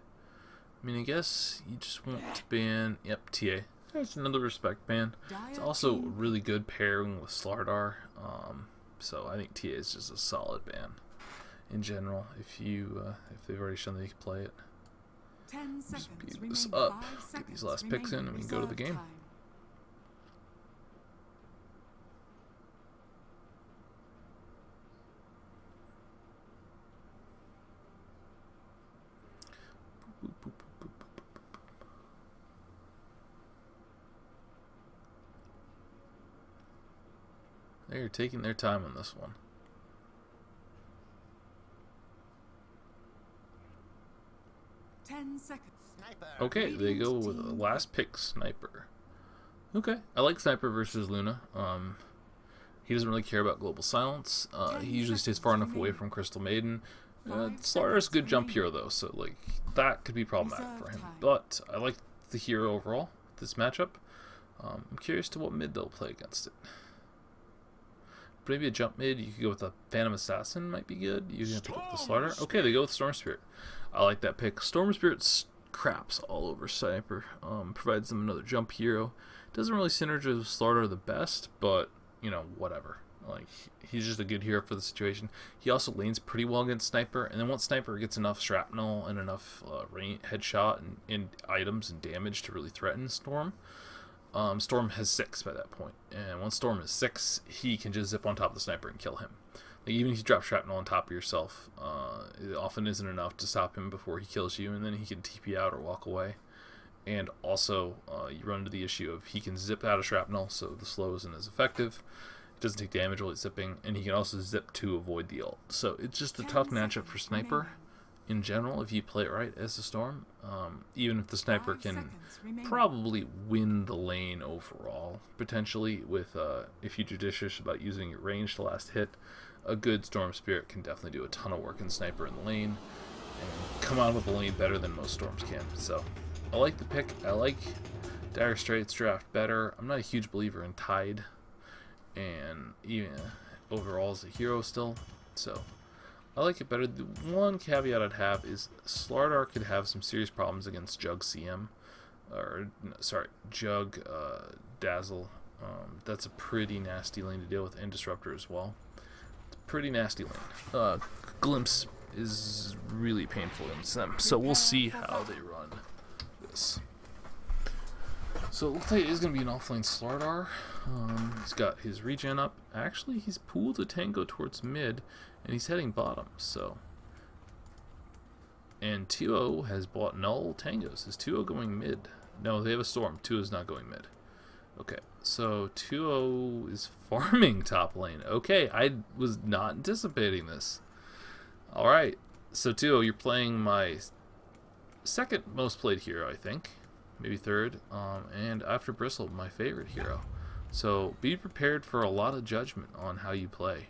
I mean, I guess you just want to ban, yep, TA. There's another respect ban. It's also a really good pairing with Slardar. So I think TA is just a solid ban in general. If they've already shown that you can play it. 10 Just seconds beat remaining. this up, 5 get these seconds last picks in, and we can go to the reserve game. time. They're taking their time on this one. 10 seconds. Okay, they go with the last pick, Sniper. Okay, I like Sniper versus Luna. He doesn't really care about global silence. He usually stays far enough away from Crystal Maiden. Slardar's a good jump hero though, so like that could be problematic for him. But I like the hero overall, this matchup. I'm curious to what mid they'll play against it. Maybe a jump mid, you could go with a Phantom Assassin might be good. You can pick up the Slardar. Okay, they go with Storm Spirit. I like that pick. Storm Spirit craps all over Sniper. Provides them another jump hero. Doesn't really synergize with Slardar the best, but you know, whatever. Like, he's just a good hero for the situation. He also lanes pretty well against Sniper, and then once Sniper gets enough shrapnel and enough headshot and items and damage to really threaten Storm, Storm has 6 by that point. And once Storm is 6, he can just zip on top of the sniper and kill him. Like, even if you drop shrapnel on top of yourself, it often isn't enough to stop him before he kills you, and then he can TP out or walk away. And also, you run into the issue of he can zip out of shrapnel, so the slow isn't as effective. It doesn't take damage while it's zipping, and he can also zip to avoid the ult. So it's just a tough matchup for Sniper in general if you play it right as a Storm. Even if the Sniper can probably win the lane overall, potentially, with if you're judicious about using your range to last hit, a good Storm Spirit can definitely do a ton of work in Sniper in the lane and come out of the lane better than most Storms can. So I like the pick. I like Dire Straits draft better. I'm not a huge believer in Tide and even overall as a hero still, so I like it better. The one caveat I'd have is Slardar could have some serious problems against Jug CM, or sorry, Jug Dazzle. That's a pretty nasty lane to deal with, and Disruptor as well. It's a pretty nasty lane. Glimpse is really painful against them, so we'll see how they run this. So it looks like it is going to be an offlane Slardar. He's got his regen up. Actually, he's pooled a tango towards mid, and he's heading bottom. So, and 2-0 has bought null tangos. Is 2-0 going mid? No, they have a Storm. 2-0 is not going mid. Okay, so 2-0 is farming top lane. Okay, I was not anticipating this. All right, so 2-0, you're playing my second most played hero, I think. Maybe third, and after Bristle, my favorite hero. So be prepared for a lot of judgment on how you play.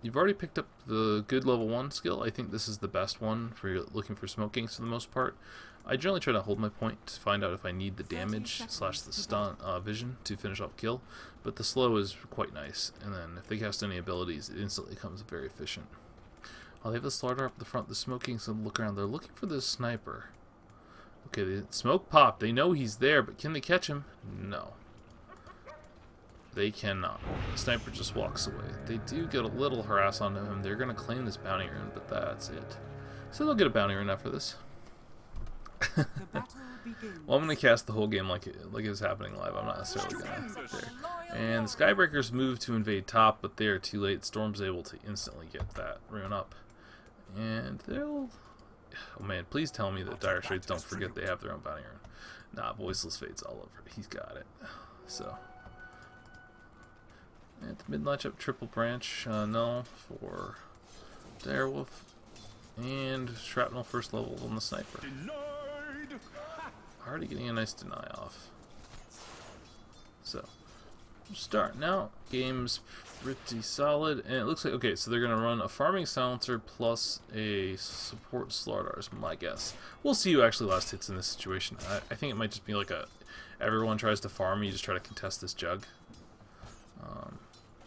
You've already picked up the good level 1 skill. I think this is the best one for looking for smokings for the most part. I generally try to hold my point to find out if I need the damage / the stun vision to finish off kill, but the slow is quite nice, and then if they cast any abilities, it instantly becomes very efficient. They have the Slardar up the front, the smoking, so look around. They're looking for this sniper. Okay, the smoke popped. They know he's there, but can they catch him? No. They cannot. The sniper just walks away. They do get a little harass onto him. They're going to claim this bounty rune, but that's it. So they'll get a bounty rune after this. Well, I'm going to cast the whole game like it's happening live. I'm not necessarily going to sit there. And the Skybreakers move to invade top, but they are too late. Storm's able to instantly get that rune up. And they'll... Oh man, please tell me that Dire Straits don't forget they have their own bounty rune. Nah, Voiceless Fate's all over it. He's got it. So, at the mid matchup, triple branch, null for Direwolf, and shrapnel first level on the sniper. Already getting a nice deny off. So, we'll start now. Game's pretty solid, and it looks like, okay, so they're going to run a farming silencer plus a support Slardar is my guess. We'll see who actually last hits in this situation. I think it might just be like a, everyone tries to farm, you just try to contest this jug.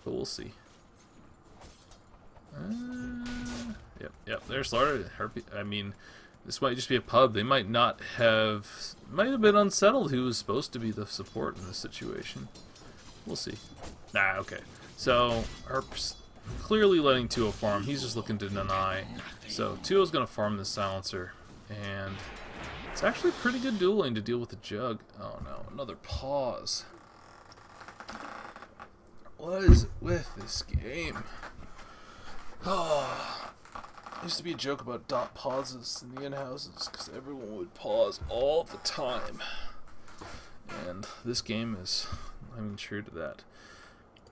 But we'll see. Yep, there's Slardar. I mean, this might just be a pub. They might have been unsettled who was supposed to be the support in this situation. We'll see. Nah, okay. So, Herp's clearly letting 2-0 farm. He's just looking to deny. So, 2-0's going to farm this silencer. And it's actually pretty good dueling to deal with the jug. Oh no, another pause. What is it with this game? Oh, there used to be a joke about dot pauses in the in-houses because everyone would pause all the time. And this game is, I mean, true to that.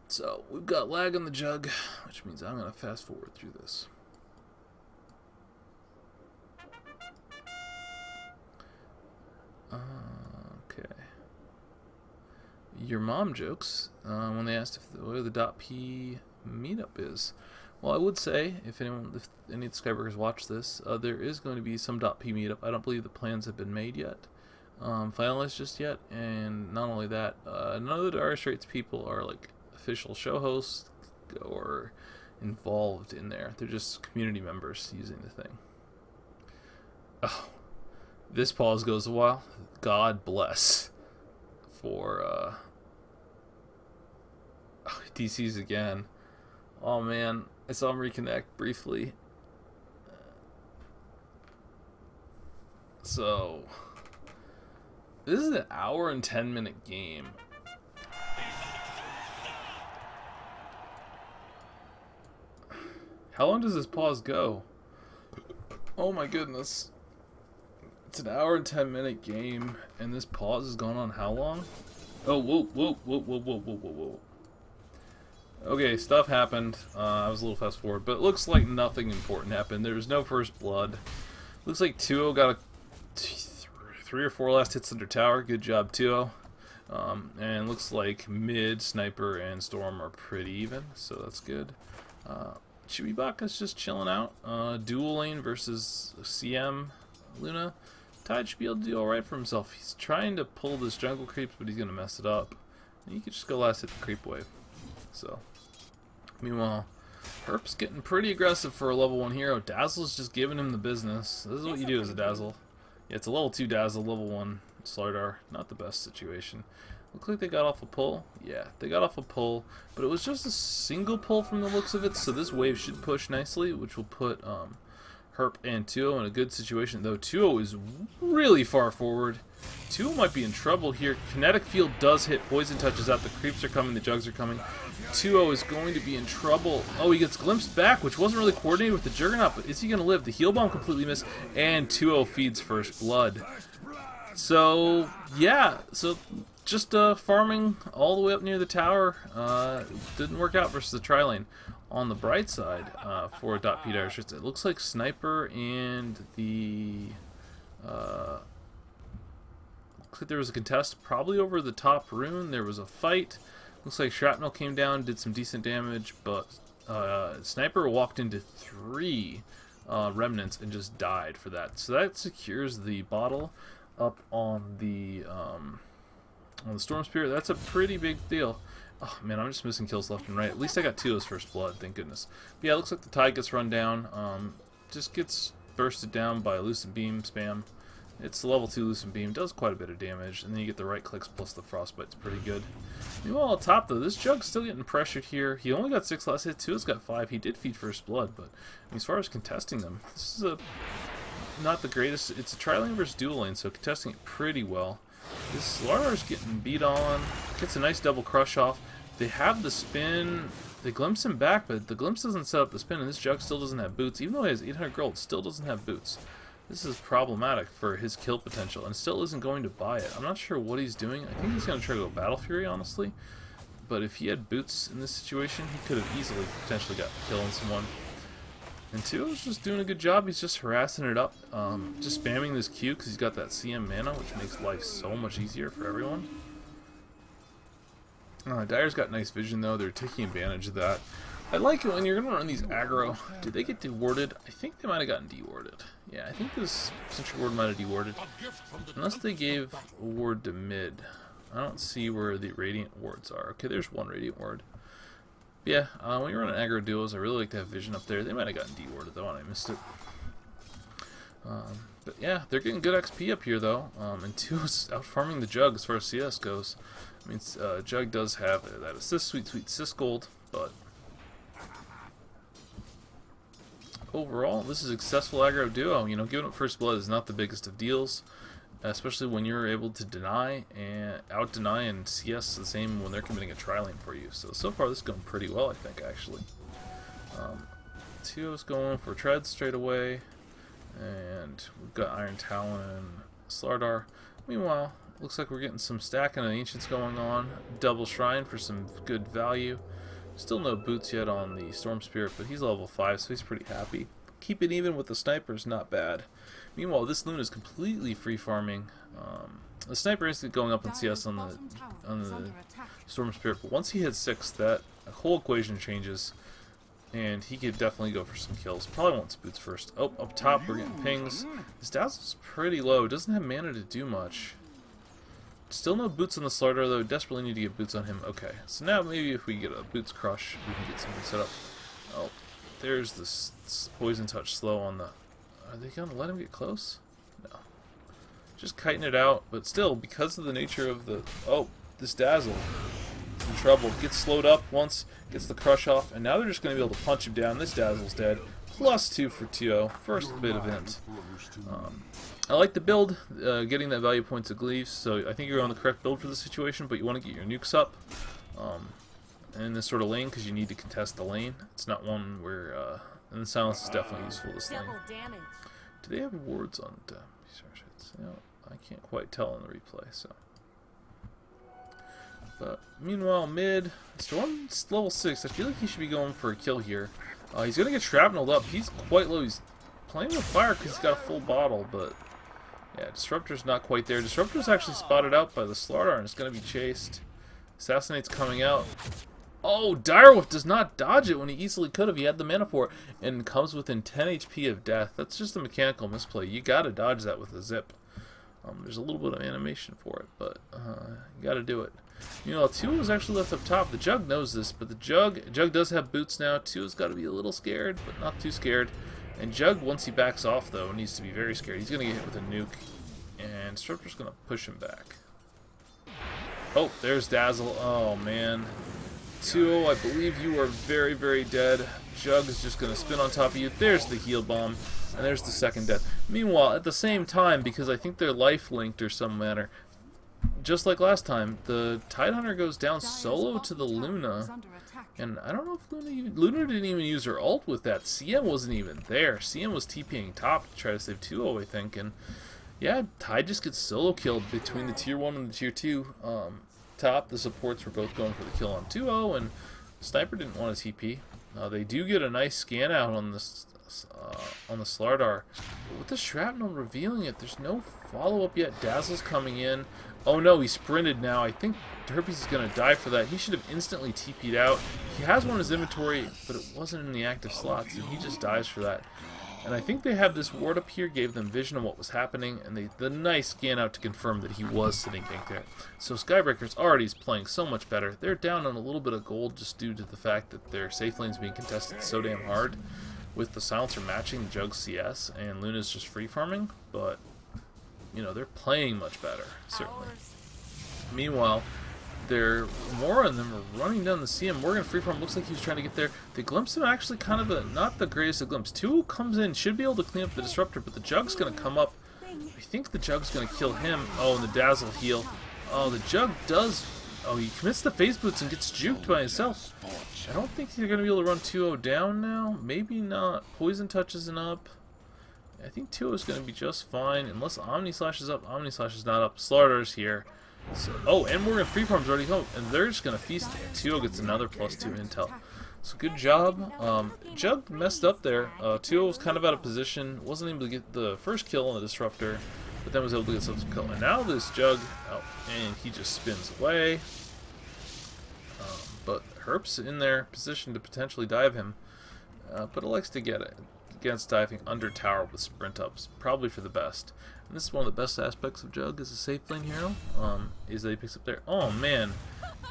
So, we've got lag on the jug, which means I'm going to fast forward through this. Okay. Your mom jokes when they asked where the .P meetup is. Well, I would say, if any of the Skybreakers watch this, there is going to be some .P meetup. I don't believe the plans have been made yet. Finalized just yet, and not only that, none of the Dire Straits people are like official show hosts or involved in there. They're just community members using the thing. Oh, this pause goes a while. God bless for DCs again. Oh man, I saw him reconnect briefly. So This is an hour and 10-minute game. How long does this pause go? Oh my goodness. It's an hour and 10-minute game, and this pause has gone on how long? Oh, whoa, whoa, whoa, whoa, whoa, whoa, whoa, whoa. Okay, stuff happened. I was a little fast forward, but it looks like nothing important happened. There was no first blood. Looks like 2-0 got a 3 or 4 last hits under tower. Good job, 2-0. And looks like mid, sniper, and storm are pretty even, so that's good. Chibibaka's just chilling out. Dual lane versus CM Luna. Tide should be able to do alright for himself. He's trying to pull this jungle creeps, but he's going to mess it up. And you could just go last hit the creep wave. So, meanwhile, Herp's getting pretty aggressive for a level 1 hero. Dazzle's just giving him the business. This is what you do as a Dazzle. Yeah, it's a level 2 Dazzle, level 1 Slardar. Not the best situation. Looks like they got off a pull. Yeah, they got off a pull, but it was just a single pull from the looks of it, so this wave should push nicely, which will put Herp and 2-0 in a good situation, though 2-0 is really far forward. 2-0 might be in trouble here. Kinetic Field does hit. Poison touches out. The creeps are coming. The jugs are coming. 2-0 is going to be in trouble. Oh, he gets glimpsed back, which wasn't really coordinated with the Juggernaut, but is he going to live? The heal bomb completely missed, and 2-0 feeds first blood. So, yeah. So, just farming all the way up near the tower. Didn't work out versus the tri-lane. On the bright side, for .P.Dire, it looks like Sniper and the... looks like there was a contest probably over the top rune. There was a fight. Looks like Shrapnel came down, did some decent damage, but Sniper walked into 3 remnants and just died for that. So that secures the bottle up on the Storm Spirit. That's a pretty big deal. Oh man, I'm just missing kills left and right. At least I got 2's first blood, thank goodness. But yeah, it looks like the Tide gets run down. Just gets bursted down by Lucent Beam spam. It's level 2 Lucent Beam, does quite a bit of damage, and then you get the right clicks plus the Frostbite's pretty good. Meanwhile, on top though, this Jug's still getting pressured here. He only got 6 last hit, 2's got 5. He did feed first blood, but as far as contesting them, this is not the greatest. It's a tri-lane versus dual lane, so contesting it pretty well. This Slardar's getting beat on, gets a nice double crush off. They have the spin, they glimpse him back, but the glimpse doesn't set up the spin, and this Jug still doesn't have boots. Even though he has 800 gold, still doesn't have boots. This is problematic for his kill potential, and still isn't going to buy it. I'm not sure what he's doing. I think he's going to try to go Battle Fury, honestly. But if he had boots in this situation, he could have easily potentially got killing someone. And 2 is just doing a good job. He's just harassing it up, just spamming this Q because he's got that CM mana, which makes life so much easier for everyone. Dire's got nice vision though. They're taking advantage of that. I like it when you're going to run these aggro. Did they get dewarded? I think they might have gotten dewarded. Yeah, I think this Sentry Ward might have dewarded. Unless they gave a ward to mid. I don't see where the Radiant wards are. Okay, there's one Radiant ward. Yeah, when you're running aggro duos, I really like to have vision up there. They might have gotten dewarded though, and I missed it. But yeah, they're getting good XP up here though, and 2 is out farming the Jug as far as CS goes. I mean, Jug does have that assist, sweet assist gold, but overall, this is a successful aggro duo. You know, giving up first blood is not the biggest of deals, especially when you're able to deny and out-deny and CS the same when they're committing a tri-lane for you. So far this is going pretty well, I think, actually. 2's going for treads straight away, and we've got Iron Talon and Slardar. Meanwhile, looks like we're getting some stacking of Ancients going on. Double Shrine for some good value. Still no boots yet on the Storm Spirit, but he's level 5, so he's pretty happy. Keep it even with the Snipers, not bad. Meanwhile, this Luna is completely free farming. The Sniper is going up in CS on the Storm Spirit, but once he hits 6, that whole equation changes, and he could definitely go for some kills. Probably wants boots first. Oh, up top we're getting pings. His Dazzle's pretty low. Doesn't have mana to do much. Still no boots on the Slardar though. Desperately need to get boots on him. Okay, so now maybe if we get a boots crush, we can get something set up. Oh, there's this poison touch slow on the. Are they gonna let him get close? No. Just kiting it out, but still, because of the nature of the this Dazzle, in trouble. Gets slowed up once, gets the crush off, and now they're just going to be able to punch him down. This Dazzle's dead. +2 for 2-0. First bit of int. I like the build, getting that value points of Gleaves, so I think you're on the correct build for the situation, but you want to get your nukes up in this sort of lane because you need to contest the lane. It's not one where, and the silence is definitely useful this lane. Do they have wards on you know, I can't quite tell on the replay, so. But meanwhile, mid, Storm's level 6. I feel like he should be going for a kill here. He's going to get shrapneled up. He's quite low. He's playing with fire because he's got a full bottle, but yeah, Disruptor's not quite there. Disruptor's actually spotted out by the Slardar and is going to be chased. Assassinate's coming out. Oh, Direwolf does not dodge it when he easily could have. He had the mana for it and comes within 10 HP of death. That's just a mechanical misplay. You got to dodge that with a zip. There's a little bit of animation for it, but you got to do it. You know, 2 is actually left up top. The Jug knows this, but the Jug does have boots now. 2's got to be a little scared, but not too scared. And Jug, once he backs off, though, needs to be very scared. He's going to get hit with a nuke, and Disruptor's going to push him back. Oh, there's Dazzle. Oh, man. 2-0, I believe you are very, very dead. Jug is just going to spin on top of you. There's the heal bomb, and there's the second death. Meanwhile, at the same time, because I think they're life-linked or some manner, just like last time, the Tidehunter goes down solo to the Luna, and I don't know if Luna didn't even use her ult with that. CM wasn't even there. CM was TPing top to try to save 2-0, I think, and yeah, Tide just gets solo killed between the tier 1 and the tier 2 top. The supports were both going for the kill on 2-0, and Sniper didn't want a TP. They do get a nice scan out on the Slardar. But with the shrapnel revealing it, there's no follow-up yet. Dazzle's coming in. Oh no, he sprinted now. I think Herpes is going to die for that. He should have instantly TP'd out. He has one in his inventory, but it wasn't in the active slots, and he just dies for that. And I think they have this ward up here, gave them vision of what was happening, and the nice scan out to confirm that he was sitting ganked there. So Skybreakers already is playing so much better. They're down on a little bit of gold just due to the fact that their safe lane's being contested so damn hard, with the Silencer matching the Jug CS, and Luna's just free farming, but you know, they're playing much better, certainly. Meanwhile, more of them are running down the CM. Morgan freeform looks like he was trying to get there. They glimpse him actually kind of not the greatest of glimpse. 2 comes in, should be able to clean up the Disruptor, but the Jug's going to come up. I think the Jug's going to kill him. Oh, and the Dazzle heal. Oh, the Jug does... Oh, he commits the phase boots and gets juked by himself. I don't think they're going to be able to run 2-0 down now. Maybe not. Poison touch isn't up. I think 2-0 is going to be just fine. Unless Omni Slash is up. Omni Slash is not up. Slardar's here. So, oh, and Morgan freeform's already home, and they're just going to feast. 2-0 gets another +2 intel. So good job. Jug messed up there. 2-0 was kind of out of position. Wasn't able to get the first kill on the Disruptor, but then was able to get some kill. And now this Jug, oh, and he just spins away. But Herp's in there, position to potentially dive him, but it likes to get it against diving under tower with sprint ups, probably for the best. And this is one of the best aspects of Jug as a safe lane hero, is that he picks up there. Oh man,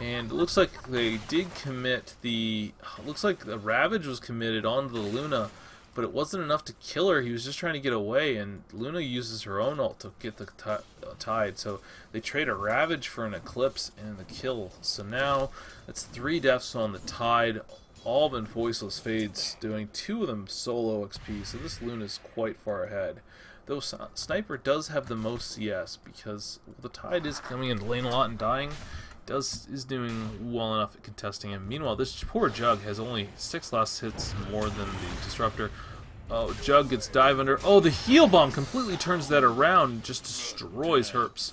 and it looks like they did commit the, looks like the Ravage was committed onto the Luna, but it wasn't enough to kill her. He was just trying to get away, and Luna uses her own ult to get the Tide, so they trade a Ravage for an Eclipse and the kill. So now it's 3 deaths on the Tide, all been voiceless fades, doing 2 of them solo XP, so this Luna is quite far ahead. Though Sniper does have the most CS, because the Tide is coming into lane a lot and dying, is doing well enough at contesting him. Meanwhile, this poor Jug has only 6 last hits more than the Disruptor. Oh, Jug gets dive under. Oh, the heal bomb completely turns that around and just destroys Herps.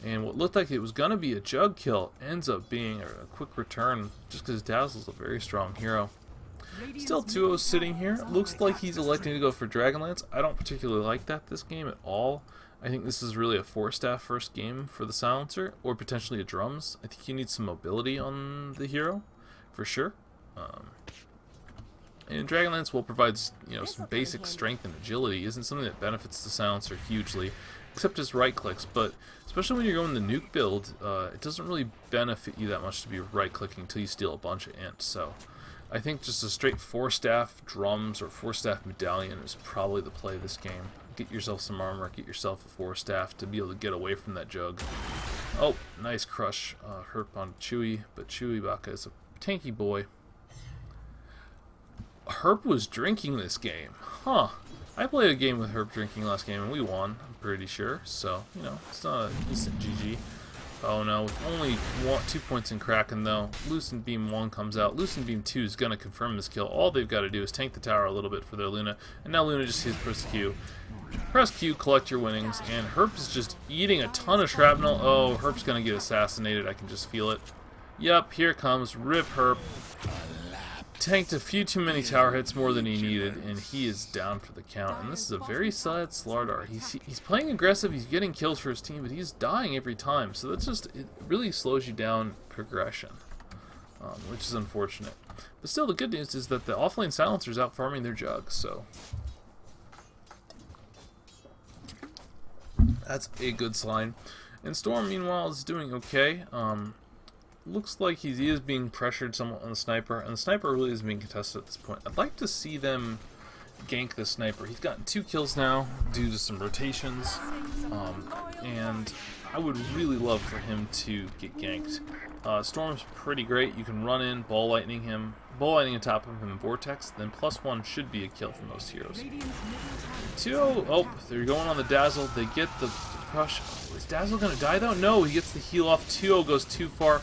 And what looked like it was going to be a Jug kill ends up being a quick return, just because Dazzle's a very strong hero. Still 2-0 sitting here. Looks like he's electing to go for Dragonlance. I don't particularly like that this game at all. I think this is really a 4-staff first game for the Silencer, or potentially a Drums. I think you need some mobility on the hero, for sure. And Dragonlance will provide, you know, some basic strength and agility. Isn't something that benefits the Silencer hugely, except his right clicks. But especially when you're going the nuke build, it doesn't really benefit you that much to be right clicking until you steal a bunch of int. So I think just a straight 4-staff Drums or 4-staff Medallion is probably the play this game. Get yourself some armor, get yourself a 4-staff to be able to get away from that Jug. Oh, nice crush. Herp on Chewy, but Chewy Baka is a tanky boy. Herp was drinking this game. Huh. I played a game with Herp drinking last game and we won, I'm pretty sure. So, you know, it's not an instant GG. Oh no, with only 2 points in Kraken though. Lucent Beam 1 comes out. Lucent Beam 2 is going to confirm this kill. All they've got to do is tank the tower a little bit for their Luna. And now Luna just hits press Q. Press Q, collect your winnings. And Herp is just eating a ton of shrapnel. Oh, Herp's going to get assassinated. I can just feel it. Yep, here comes. Rip Herp. Tanked a few too many tower hits, more than he needed, and he is down for the count. And this is a very sad Slardar. He's playing aggressive, he's getting kills for his team, but he's dying every time. So that's just, it really slows you down progression, which is unfortunate. But still, the good news is that the offlane silencer's out farming their jugs, so that's a good sign. And Storm, meanwhile, is doing okay. Looks like he is being pressured somewhat on the sniper, and the sniper really is being contested at this point. I'd like to see them gank the sniper. He's gotten 2 kills now due to some rotations, and I would really love for him to get ganked. Storm's pretty great. You can run in, ball lightning on top of him in Vortex, then +1 should be a kill for most heroes. 2-0, oh, they're going on the Dazzle. They get the crush. Is Dazzle going to die though? No, he gets the heal off. 2-0 goes too far.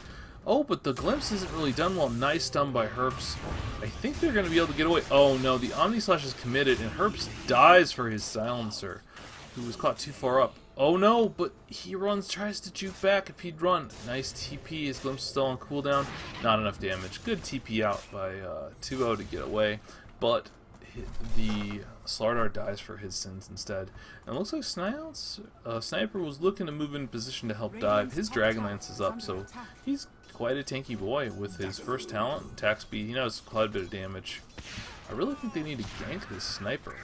Oh, but the glimpse isn't really done well. Nice stun by Herps. I think they're going to be able to get away. Oh no, the Omni Slash is committed, and Herps dies for his silencer, who was caught too far up. Oh no, but he tries to juke back if he'd run. Nice TP, his glimpse is still on cooldown. Not enough damage. Good TP out by 2-0 to get away, but the Slardar dies for his sins instead. And it looks like Sniper was looking to move in position to help dive. His Dragonlance is up, so he's quite a tanky boy with his first talent, attack speed. He knows quite a bit of damage. I really think they need to gank this Sniper.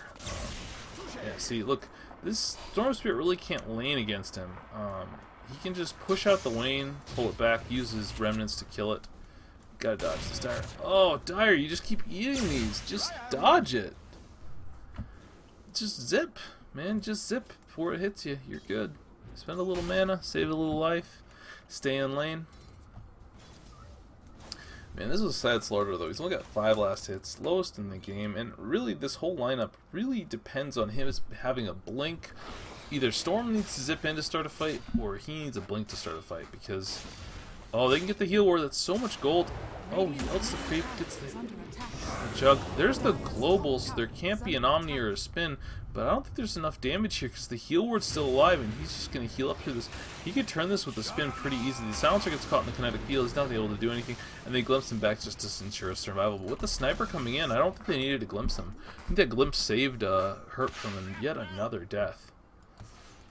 Yeah, see, look, this Storm Spirit really can't lane against him. He can just push out the lane, pull it back, use his remnants to kill it. Gotta dodge this Dire. Oh, Dire, you just keep eating these. Just dodge it. Just zip, man. Just zip before it hits you. You're good. Spend a little mana, save a little life, stay in lane. Man, this is a sad Slardar though. He's only got 5 last hits, lowest in the game, and really this whole lineup really depends on him having a blink. Either Storm needs to zip in to start a fight, or he needs a blink to start a fight, because oh, they can get the heal ward. That's so much gold. Oh, he ults the creep, gets the jug. There's the globals. There can't be an Omni or a spin, but I don't think there's enough damage here because the heal ward's still alive, and he's just going to heal up through this. He could turn this with a spin pretty easily. The silencer gets caught in the kinetic field. He's not able to do anything, and they glimpse him back just to ensure a survival. But with the sniper coming in, I don't think they needed to glimpse him. I think that glimpse saved Herp from yet another death.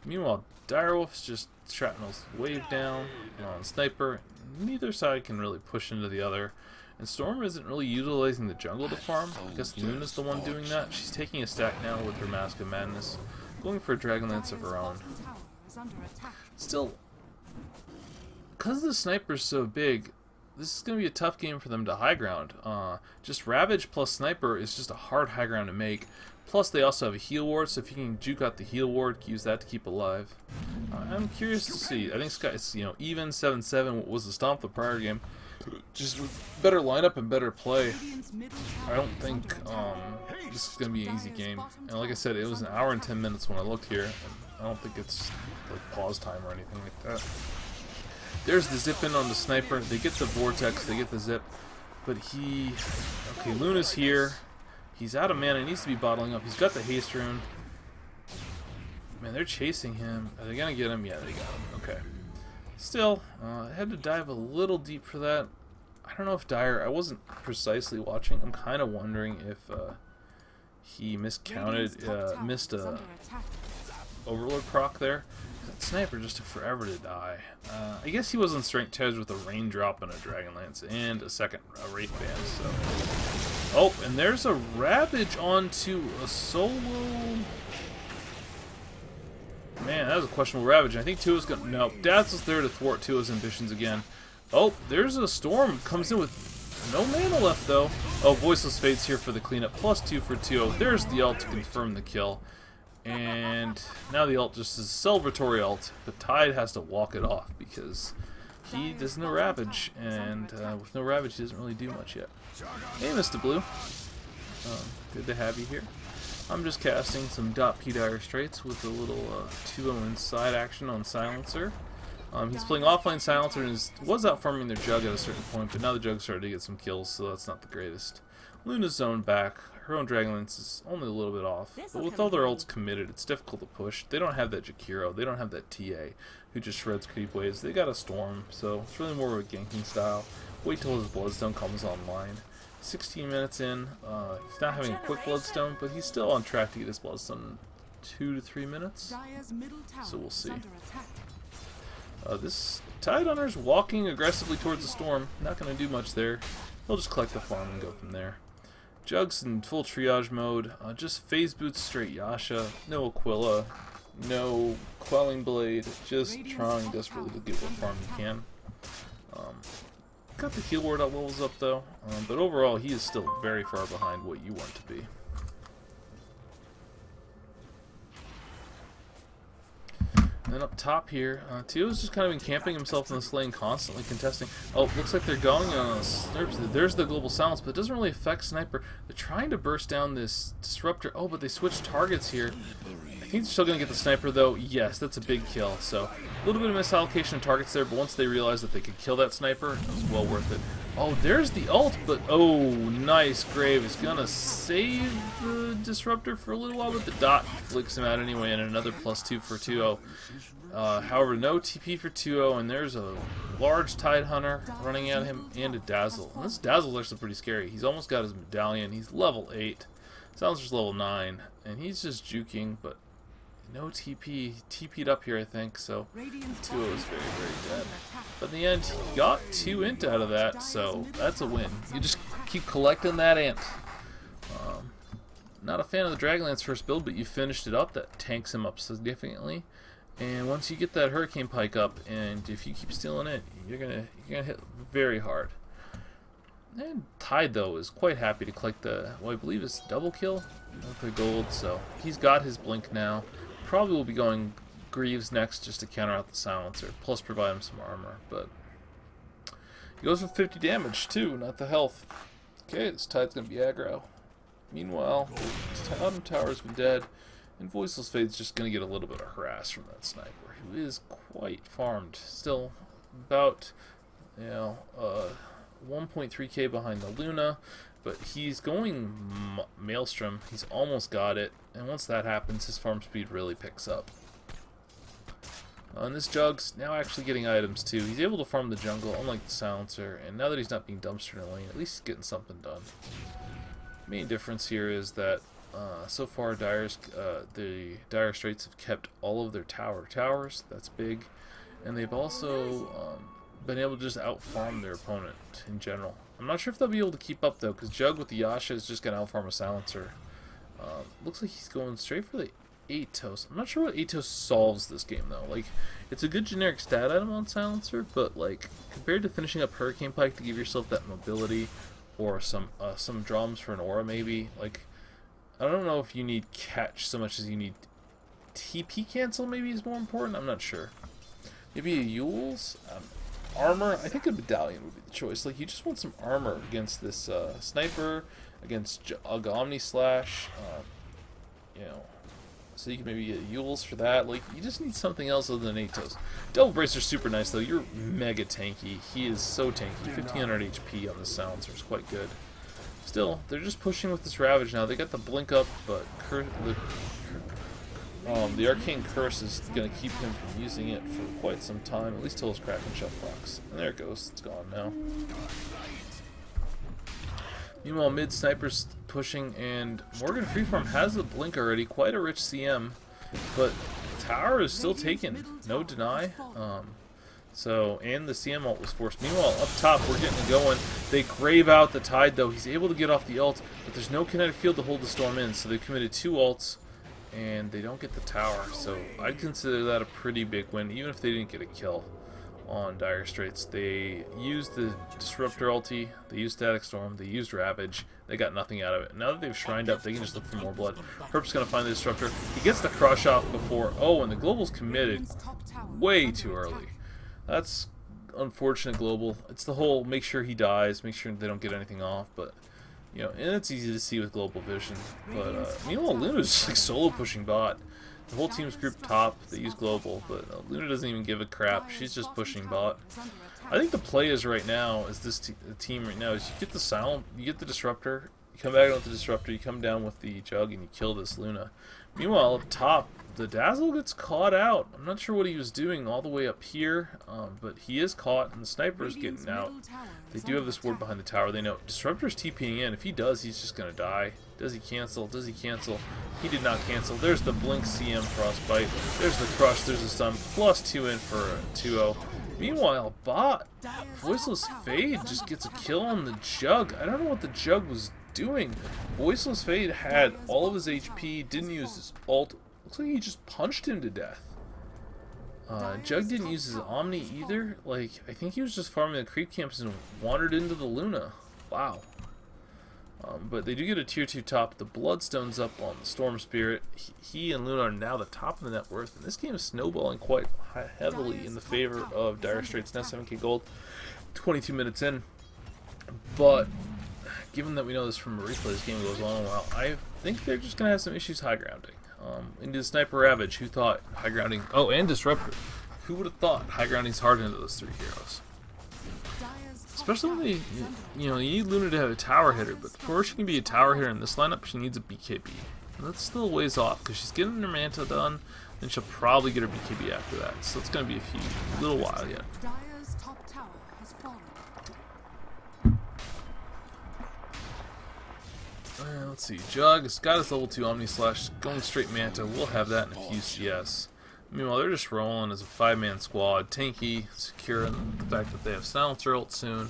Meanwhile, Direwolf's just shrapnel's wave down on Sniper. Neither side can really push into the other. And Storm isn't really utilizing the jungle to farm. I guess Luna's the one doing that. She's taking a stack now with her Mask of Madness, going for a Dragonlance of her own. Still, because the Sniper's so big, this is going to be a tough game for them to high ground. Just Ravage plus Sniper is just a hard high ground to make. Plus, they also have a heal ward, so if you can juke out the heal ward, use that to keep alive. I'm curious to see. I think Sky's, even 7-7 was the stomp the prior game. Just with better lineup and better play, I don't think this is going to be an easy game. And like I said, it was an hour and 10 minutes when I looked here. And I don't think it's like pause time or anything like that. There's the zip in on the Sniper. They get the Vortex, they get the zip. But okay, Luna's here. He's out of mana, he needs to be bottling up. He's got the haste rune. Man, they're chasing him. Are they gonna get him? Yeah, they got him. Okay. Still, I had to dive a little deep for that. I don't know if Dire, I wasn't precisely watching. I'm kind of wondering if he miscounted, missed a Overlord proc there. That Sniper just took forever to die. I guess he was on Strength Tez with a Raindrop and a Dragonlance and a second Wraith Band, so... Oh, and there's a Ravage onto a solo... Man, that was a questionable Ravage. I think Tua's gonna... No, Dazzle's there to thwart Tua's ambitions again. Oh, there's a Storm. Comes in with no mana left, though. Oh, Voiceless Fate's here for the cleanup. +2 for 2. There's the ult to confirm the kill. And now the ult just is a celebratory ult, but Tide has to walk it off because he does no Ravage, and with no Ravage he doesn't really do much yet. Hey, Mr. Blue. Good to have you here. I'm just casting some .P.Dire Straits with a little 2-0 inside action on Silencer. He's playing offline Silencer and was out farming their Jug at a certain point, but now the Jug started to get some kills, so that's not the greatest. Luna's zoned back. Her own Dragonlance is only a little bit off, but with all their ults committed, it's difficult to push. They don't have that Jakiro, they don't have that TA, who just shreds creep waves. They got a Storm, so it's really more of a ganking style. Wait till his Bloodstone comes online. 16 minutes in, he's not having a quick Bloodstone, but he's still on track to get his Bloodstone in 2 to 3 minutes, so we'll see. This Tide Hunter's walking aggressively towards the Storm, not going to do much there. He'll just collect the farm and go from there. Jug's in full triage mode, just phase boots straight Yasha, no Aquila, no Quelling Blade, just trying desperately to get what farm he can. Got the heal ward levels up though, but overall he is still very far behind what you want to be. And then up top here, Teo's just kind of encamping himself in this lane, constantly contesting. Oh, looks like they're going on a Snurp. There's the global silence, but it doesn't really affect Sniper. They're trying to burst down this Disruptor. Oh, but they switched targets here. I think they're still going to get the Sniper, though. Yes, that's a big kill. So, a little bit of misallocation of targets there, but once they realized that they could kill that Sniper, it was well worth it. Oh, there's the ult, but oh, nice. Grave is going to save the Disruptor for a little while, but the dot flicks him out anyway, and another +2 for 2-0. However, no TP for 2-0, and there's a large Tide Hunter running at him, and a Dazzle. And this Dazzle's actually pretty scary. He's almost got his medallion. He's level 8. Silencer's level 9, and he's just juking, but no TP. TP'd up here, I think, so 2-0 is very, very dead. But in the end, he got 2 int out of that, so that's a win. You just keep collecting that int. Not a fan of the Dragonlance first build, but you finished it up. That tanks him up significantly. And once you get that Hurricane Pike up, and if you keep stealing it, you're gonna hit very hard. And Tide though is quite happy to collect the what I believe is double kill with the gold, so he's got his blink now. Probably will be going Greaves next just to counter out the Silencer, plus provide him some armor. But he goes for 50 damage too, not the health. Okay, this Tide's gonna be aggro. Meanwhile, the Tower's been dead. And Voiceless Fade's just going to get a little bit of harass from that Sniper, who is quite farmed. Still about, 1.3k behind the Luna, but he's going Maelstrom. He's almost got it, and once that happens, his farm speed really picks up. And this Jug's now actually getting items too. He's able to farm the jungle, unlike the Silencer, and now that he's not being dumpstered in a lane, at least he's getting something done. Main difference here is that so far the Dire Straits have kept all of their towers. That's big, and they've also been able to just out-farm their opponent in general. I'm not sure if they'll be able to keep up though, because Jug with the Yasha is just going to out-farm a Silencer. Looks like he's going straight for the Atos. I'm not sure what Atos solves this game though. Like, it's a good generic stat item on Silencer, but like compared to finishing up Hurricane Pike to give yourself that mobility, or some drums for an aura maybe, like, I don't know if you need catch so much as you need TP cancel. Maybe is more important. I'm not sure. Maybe a Yule's armor. I think a medallion would be the choice. Like, you just want some armor against this Sniper, against Omni Slash. So you can maybe get Yule's for that. Like, you just need something else other than Atos. Double Bracer's super nice though. You're mega tanky. He is so tanky. 1500 HP on the Silencer is quite good. Still, they're just pushing with this Ravage now. They got the blink up, but the Arcane Curse is going to keep him from using it for quite some time, at least till his Kraken Shelf box. And there it goes. It's gone now. Meanwhile, mid Sniper's pushing, and Morgan Freeform has a blink already. Quite a rich CM, but Tower is still taken. No deny. And the CM ult was forced. Meanwhile, up top, we're getting it going. They grave out the Tide, though. He's able to get off the ult, but there's no kinetic field to hold the Storm in, so they committed 2 ults, and they don't get the Tower. So I'd consider that a pretty big win, even if they didn't get a kill. on Dire Straits. They used the Disruptor ulti, they used Static Storm, they used Ravage, they got nothing out of it. Now that they've shrined up, they can just look for more blood. Herp's gonna find the Disruptor. He gets the crush off before, oh, and the Global's committed way too early. That's unfortunate, Global. It's the whole make sure he dies, make sure they don't get anything off, but you know, and it's easy to see with Global Vision. But meanwhile, Luna's just like solo pushing bot. The whole team's grouped top. They use Global, but Luna doesn't even give a crap. She's just pushing bot. I think the play is right now, is this the team right now, is you get the silent, you get the Disruptor, you come back with the Disruptor, you come down with the Jug, and you kill this Luna. Meanwhile, up top, the Dazzle gets caught out. I'm not sure what he was doing all the way up here, but he is caught, and the Sniper is getting out. They do have this ward behind the tower. They know Disruptor's TPing in. If he does, he's just going to die. Does he cancel? Does he cancel? He did not cancel. There's the Blink CM Frostbite. There's the Crush. There's the Stun. +2 in for 2-0. Meanwhile, bot, Voiceless Fade just gets a kill on the Jug. I don't know what the Jug was doing. Voiceless Fade had all of his HP, didn't use his ult. Looks like he just punched him to death. Jug didn't use his Omni either. Like, I think he was just farming the creep camps and wandered into the Luna. Wow. But they do get a tier 2 top. The Bloodstone's up on the Storm Spirit. He and Luna are now the top of the net worth. And this game is snowballing quite heavily in the favor of Dire Straits. Now 7k gold, 22 minutes in. But given that we know this from a replay, this game goes on a while, I think they're just going to have some issues high grounding. Into the Sniper Ravage, who thought high grounding... Oh, and Disruptor. Who would have thought high grounding's hard into those three heroes? Especially when they, you know, you need Luna to have a tower hitter, but before she can be a tower hitter in this lineup, she needs a BKB. And that's still a ways off, because she's getting her Manta done, and she'll probably get her BKB after that. So it's going to be a little while yet. Let's see, Jug has got his level 2 Omni Slash, going straight Manta. We'll have that in a few CS. Meanwhile, they're just rolling as a 5-man squad. Tanky, secure in the fact that they have Silencer ult soon.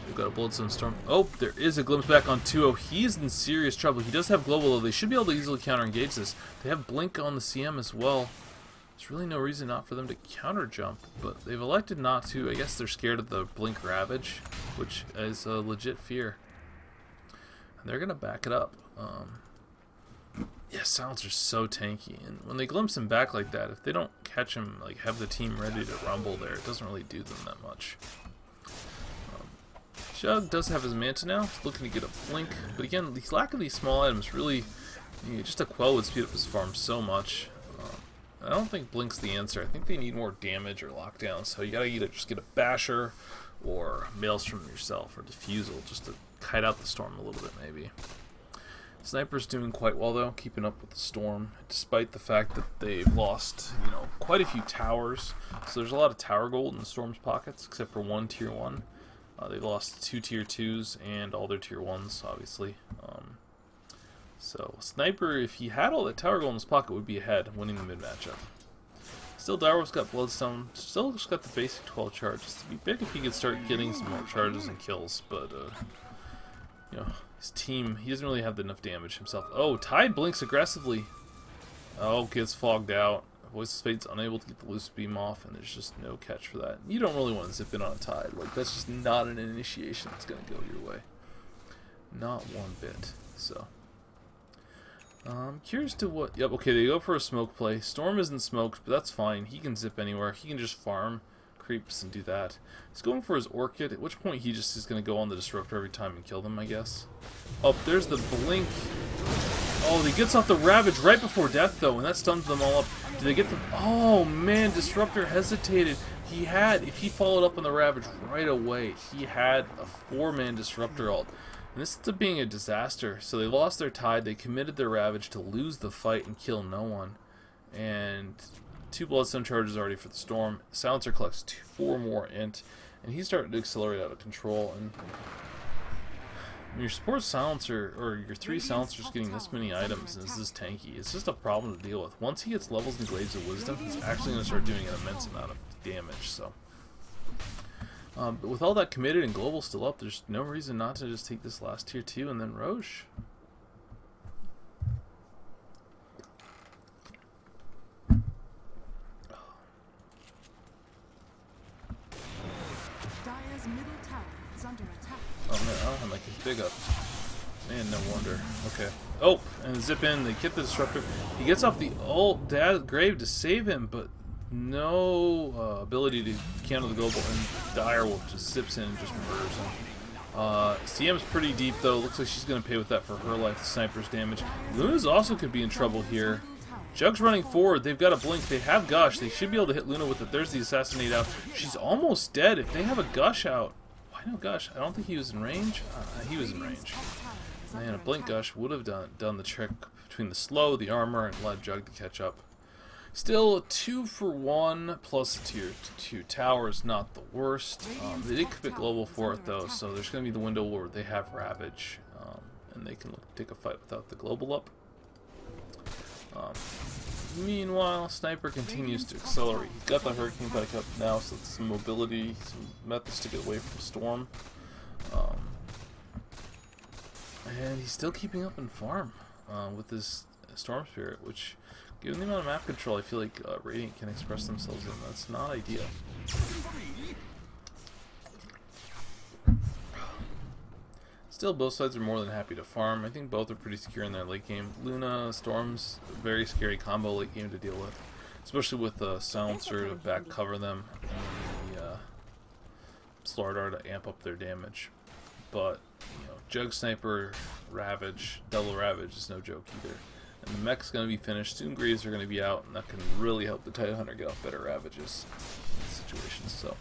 They've got a Bloodstone Storm. Oh, there is a glimpse back on 2-0. He's in serious trouble. He does have Global, though. They should be able to easily counter-engage this. They have Blink on the CM as well. There's really no reason not for them to counter-jump, but they've elected not to. I guess they're scared of the Blink Ravage, which is a legit fear. And they're going to back it up. Yeah, Silencer's so tanky, and when they glimpse him back like that, if they don't catch him, like have the team ready to rumble there, it doesn't really do them that much. Jug does have his Manta now, he's looking to get a Blink, but again, the lack of these small items really, you know, just a Quell would speed up his farm so much. I don't think Blink's the answer. I think they need more damage or lockdown, so you gotta either just get a Basher or Maelstrom yourself or Diffusal just to kite out the Storm a little bit maybe. Sniper's doing quite well though, keeping up with the Storm, despite the fact that they've lost, you know, quite a few towers. So there's a lot of tower gold in the Storm's pockets, except for one tier 1. They lost 2 tier 2s and all their tier 1s, obviously. So Sniper, if he had all that tower gold in his pocket, would be ahead, winning the mid matchup. Still, Dire's got Bloodstone, still just got the basic 12 charges. It'd be big if he could start getting some more charges and kills, but you know, his team, he doesn't really have enough damage himself. Oh, Tide blinks aggressively. Oh, gets fogged out. Voiceless Fade's unable to get the loose beam off, and there's just no catch for that. You don't really want to zip in on a Tide. Like, that's just not an initiation that's going to go your way. Not one bit. So, I'm curious to what... Yep, okay, they go for a smoke play. Storm isn't smoked, but that's fine. He can zip anywhere. He can just farm creeps and do that. He's going for his Orchid, at which point he just is going to go on the Disruptor every time and kill them, I guess. Oh, there's the Blink. Oh, he gets off the Ravage right before death, though, and that stuns them all up. Do they get the... Oh, man, Disruptor hesitated. He had, if he followed up on the Ravage right away, he had a 4-man Disruptor ult. And this ends up being a disaster. So they lost their Tide, they committed their Ravage to lose the fight and kill no one. And 2 Bloodstone charges already for the Storm. Silencer collects 4 more int, and he's starting to accelerate out of control. And when your support Silencer, or your 3 Silencers getting this many items and is this tanky, it's just a problem to deal with. Once he gets levels and Glaives of Wisdom, he's actually going to start doing an immense amount of damage. So, but with all that committed and Global still up, there's no reason not to just take this last tier 2 and then Roche. big up. Man, no wonder. Okay. Oh, and zip in. They get the disruptor. He gets off the ult grave to save him, but no ability to counter the global. And Dire will just zips in and just murders him. CM's pretty deep though. Looks like she's gonna pay with that for her life. The sniper's damage. Luna's also could be in trouble here. Jug's running forward. They've got a blink. They have Gush. They should be able to hit Luna with it. There's the assassinate out. She's almost dead. If they have a Gush out, why no Gush? I don't think he was in range. He was in range. Man, a blink Gush would have done the trick between the slow, the armor, and allowed Jug to catch up. Still, a 2-for-1 plus a tier 2 tower is not the worst. They did commit global for it though, so there's going to be the window where they have Ravage, and they can take a fight without the global up. Meanwhile, Sniper continues to accelerate. He's got the Hurricane back up now, so it's some mobility, some methods to get away from Storm. And he's still keeping up in farm with his Storm Spirit, which, given the amount of map control, I feel like Radiant can express themselves in. That's not ideal. Still, both sides are more than happy to farm. I think both are pretty secure in their late game. Luna, Storm's a very scary combo late game to deal with, especially with the Silencer to back cover them and the Slardar to amp up their damage. But, you know, Jug Sniper, Ravage, double Ravage is no joke either. And the mech's going to be finished. Soon Greaves are going to be out, and that can really help the Titan Hunter get off better Ravages in situations. So,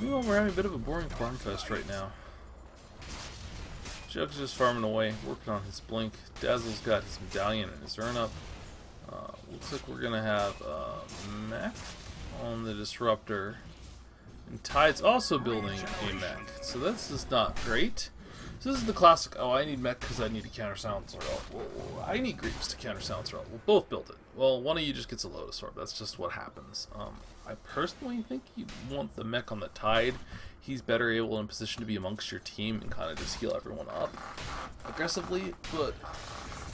meanwhile, we're having a bit of a boring farm fest right now. Jug's just farming away, working on his blink. Dazzle's got his medallion and his urn up. Looks like we're going to have mech on the disruptor. And Tide's also building a mech. So that's just not great. So this is the classic, oh, I need mech because I need to counter Silencer. Well, I need Greaves to counter Silencer. We'll both build it. Well, one of you just gets a Lotus Orb. That's just what happens. I personally think you want the mech on the Tide. He's better able in position to be amongst your team and kind of just heal everyone up aggressively. But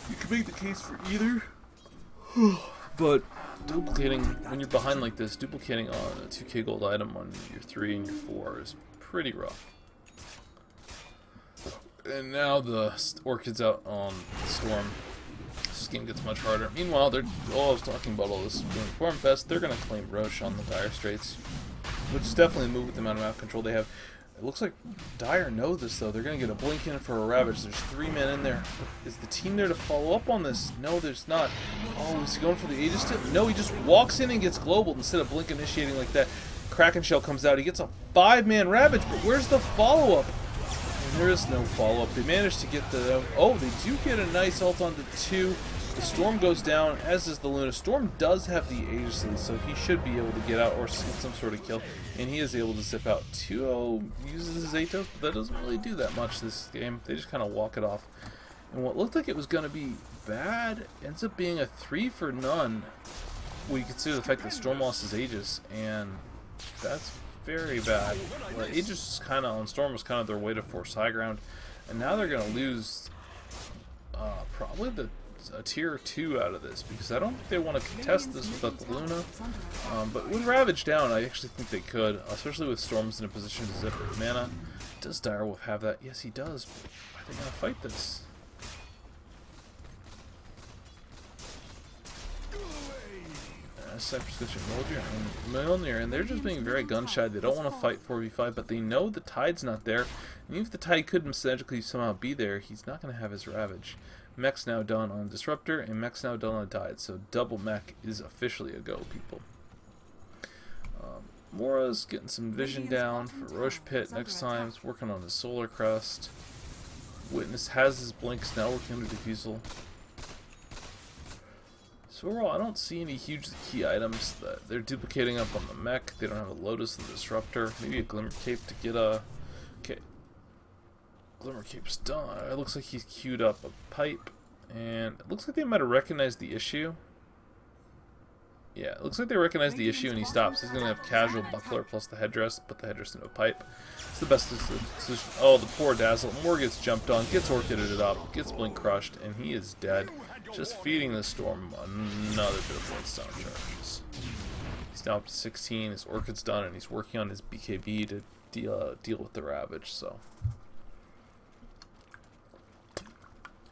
you can make the case for either. But duplicating, when you're behind like this, duplicating on a 2k gold item on your 3 and your 4 is pretty rough. And now the Orchid's out on the Storm. This game gets much harder. Meanwhile, I was talking about all this during Farm Fest, they're going to claim Roche on the Dire Straits, which is definitely a move with the amount of map control they have. It looks like Dire know this, though. They're going to get a blink in for a Ravage. There's 3 men in there. Is the team there to follow up on this? No, there's not. Oh, is he going for the Aegis tip? No, he just walks in and gets global instead of blink initiating like that. Kraken Shell comes out. He gets a 5-man Ravage, but where's the follow-up? There is no follow-up. They managed to get the... Oh, they do get a nice ult on the 2. The Storm goes down, as does the Luna. Storm does have the Aegis, so he should be able to get out or get some sort of kill. And he is able to zip out. 2-0 uses his Atos, but that doesn't really do that much this game. They just kind of walk it off. And what looked like it was going to be bad ends up being a 3 for none when you consider the fact that Storm lost his Aegis. And that's very bad. Well, Aegis was kind of on Storm was kind of their way to force high ground, and now they're going to lose probably a tier 2 out of this, because I don't think they want to contest this without the Luna. But with Ravage down, I actually think they could, especially with Storm's in a position to zip mana. Does Direwolf have that? Yes, he does. But are they going to fight this? Cypress gets your Mjolnir, and they're just being very gun-shy. They don't want to fight 4v5, but they know the Tide's not there. And even if the Tide could magically somehow be there, he's not going to have his Ravage. Mech's now done on Disruptor, and Mech's now done on Tide, so double Mech is officially a go, people. Mora's getting some vision down for Roche Pit next time. He's working on his Solar Crest. Witness has his blinks, now working on the Diffusal. So overall, I don't see any huge key items that they're duplicating up on the mech. They don't have a Lotus and the Disruptor. Maybe a Glimmer Cape to get a... Okay. Glimmer Cape's done. It looks like he's queued up a pipe. And it looks like they might have recognized the issue. Yeah, it looks like they recognized the issue and he stops. He's going to have casual buckler plus the headdress, put the headdress into a pipe. It's the best decision. Oh, the poor Dazzle. Moore gets jumped on, gets Orchided up, gets Blink crushed, and he is dead. Just feeding the Storm another bit of Bloodstone charges. He's now up to 16, his Orchid's done, and he's working on his BKB to deal with the Ravage. So,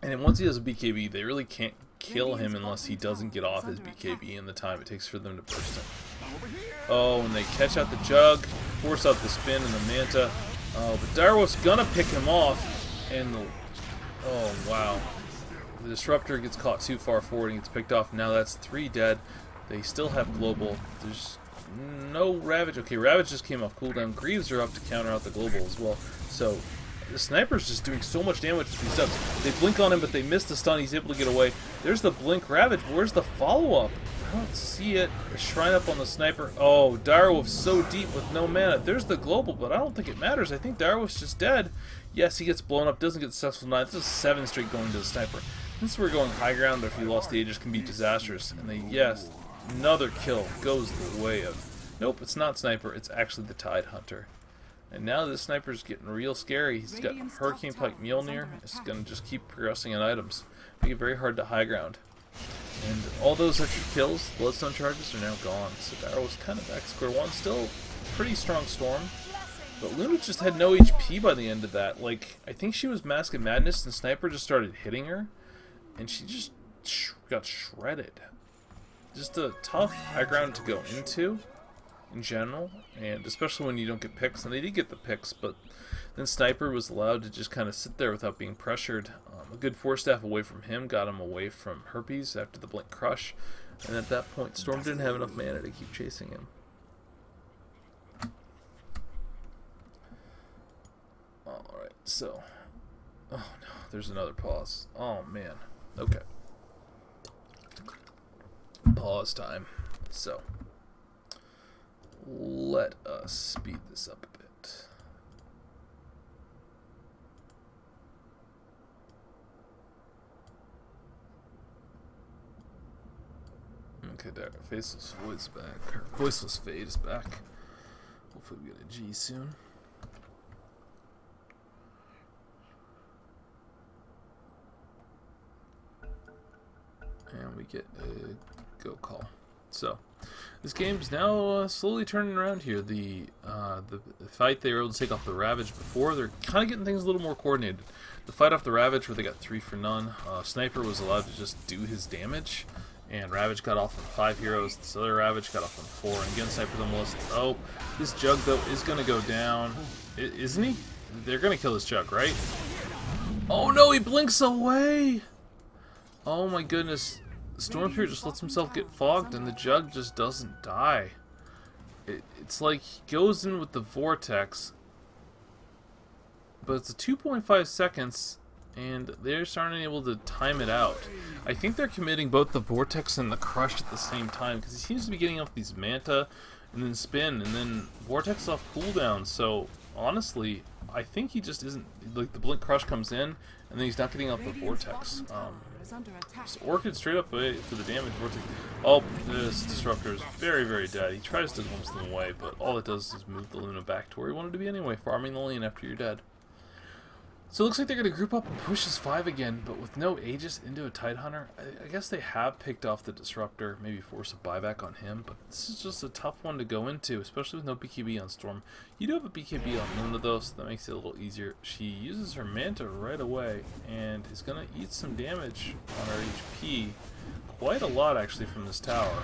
and then once he has a BKB, they really can't kill him unless he doesn't get off his BKB in the time it takes for them to burst him. Oh, and they catch out the Jug, force out the spin and the Manta. Oh, but Direwolf's gonna pick him off, and the... Oh, wow. The Disruptor gets caught too far forward and gets picked off. Now that's 3 dead. They still have Global. There's no Ravage. Okay, Ravage just came off cooldown. Greaves are up to counter out the Global as well. So, the Sniper's just doing so much damage with these stuff. They blink on him, but they miss the stun. He's able to get away. There's the blink Ravage. Where's the follow-up? I don't see it. The Shrine up on the Sniper. Oh, Direwolf's so deep with no mana. There's the Global, but I don't think it matters. I think Direwolf's just dead. Yes, he gets blown up. Doesn't get successful 9. This is 7 straight going to the Sniper. Since we're going high ground, but if you lost the Aegis, can be disastrous. And they, yes, another kill goes the way of... Nope, it's not Sniper. It's actually the Tide Hunter. And now this Sniper's getting real scary. He's got Hurricane Pike Mjolnir. It's going to just keep progressing in items. Make it very hard to high ground. And all those extra kills, Bloodstone charges, are now gone. So Dire was kind of back to square one. Still pretty strong Storm. But Luna just had no HP by the end of that. Like, I think she was Mask of Madness and Sniper just started hitting her. And she just got shredded. Just a tough high ground to go into in general, and especially when you don't get picks. And they did get the picks, but then Sniper was allowed to just kind of sit there without being pressured. A good 4-staff away from him got him away from Herpes after the Blink Crush, and at that point Storm didn't have enough mana to keep chasing him. Alright, so... Oh no, there's another pause. Oh man. Okay. Pause time. So, let us speed this up a bit. Okay, there. Faceless Void's back. Or Voiceless Fade is back. Hopefully we get a G soon. And we get a go call. So, this game's now slowly turning around here. The fight they were able to take off the Ravage before, they're kind of getting things a little more coordinated. The fight off the Ravage where they got 3 for none, Sniper was allowed to just do his damage, and Ravage got off on 5 heroes. This other Ravage got off on 4, and again Sniper's on the list. Oh, this Jug though is going to go down. Isn't he? They're going to kill this Jug, right? Oh no, he blinks away! Oh my goodness. Storm Spirit just lets himself get fogged and the Jug just doesn't die. It's like he goes in with the Vortex, but it's a 2.5 seconds and they're starting able to time it out. I think they're committing both the Vortex and the Crush at the same time because he seems to be getting off these Manta and then Spin and then Vortex off cooldown. So honestly, I think he just isn't, like the Blink Crush comes in and then he's not getting off the Vortex. So Orchid straight up away for the damage. Vortex. Oh, this Disruptor is very, very dead. He tries to glimpse them away, but all it does is move the Luna back to where he wanted to be anyway, farming the lane after you're dead. So it looks like they're going to group up and push this 5 again, but with no Aegis into a Tide Hunter. I guess they have picked off the Disruptor, maybe force a buyback on him, but this is just a tough one to go into, especially with no BKB on Storm. You do have a BKB on Luna though, so that makes it a little easier. She uses her Manta right away, and is going to eat some damage on her HP. Quite a lot actually from this tower.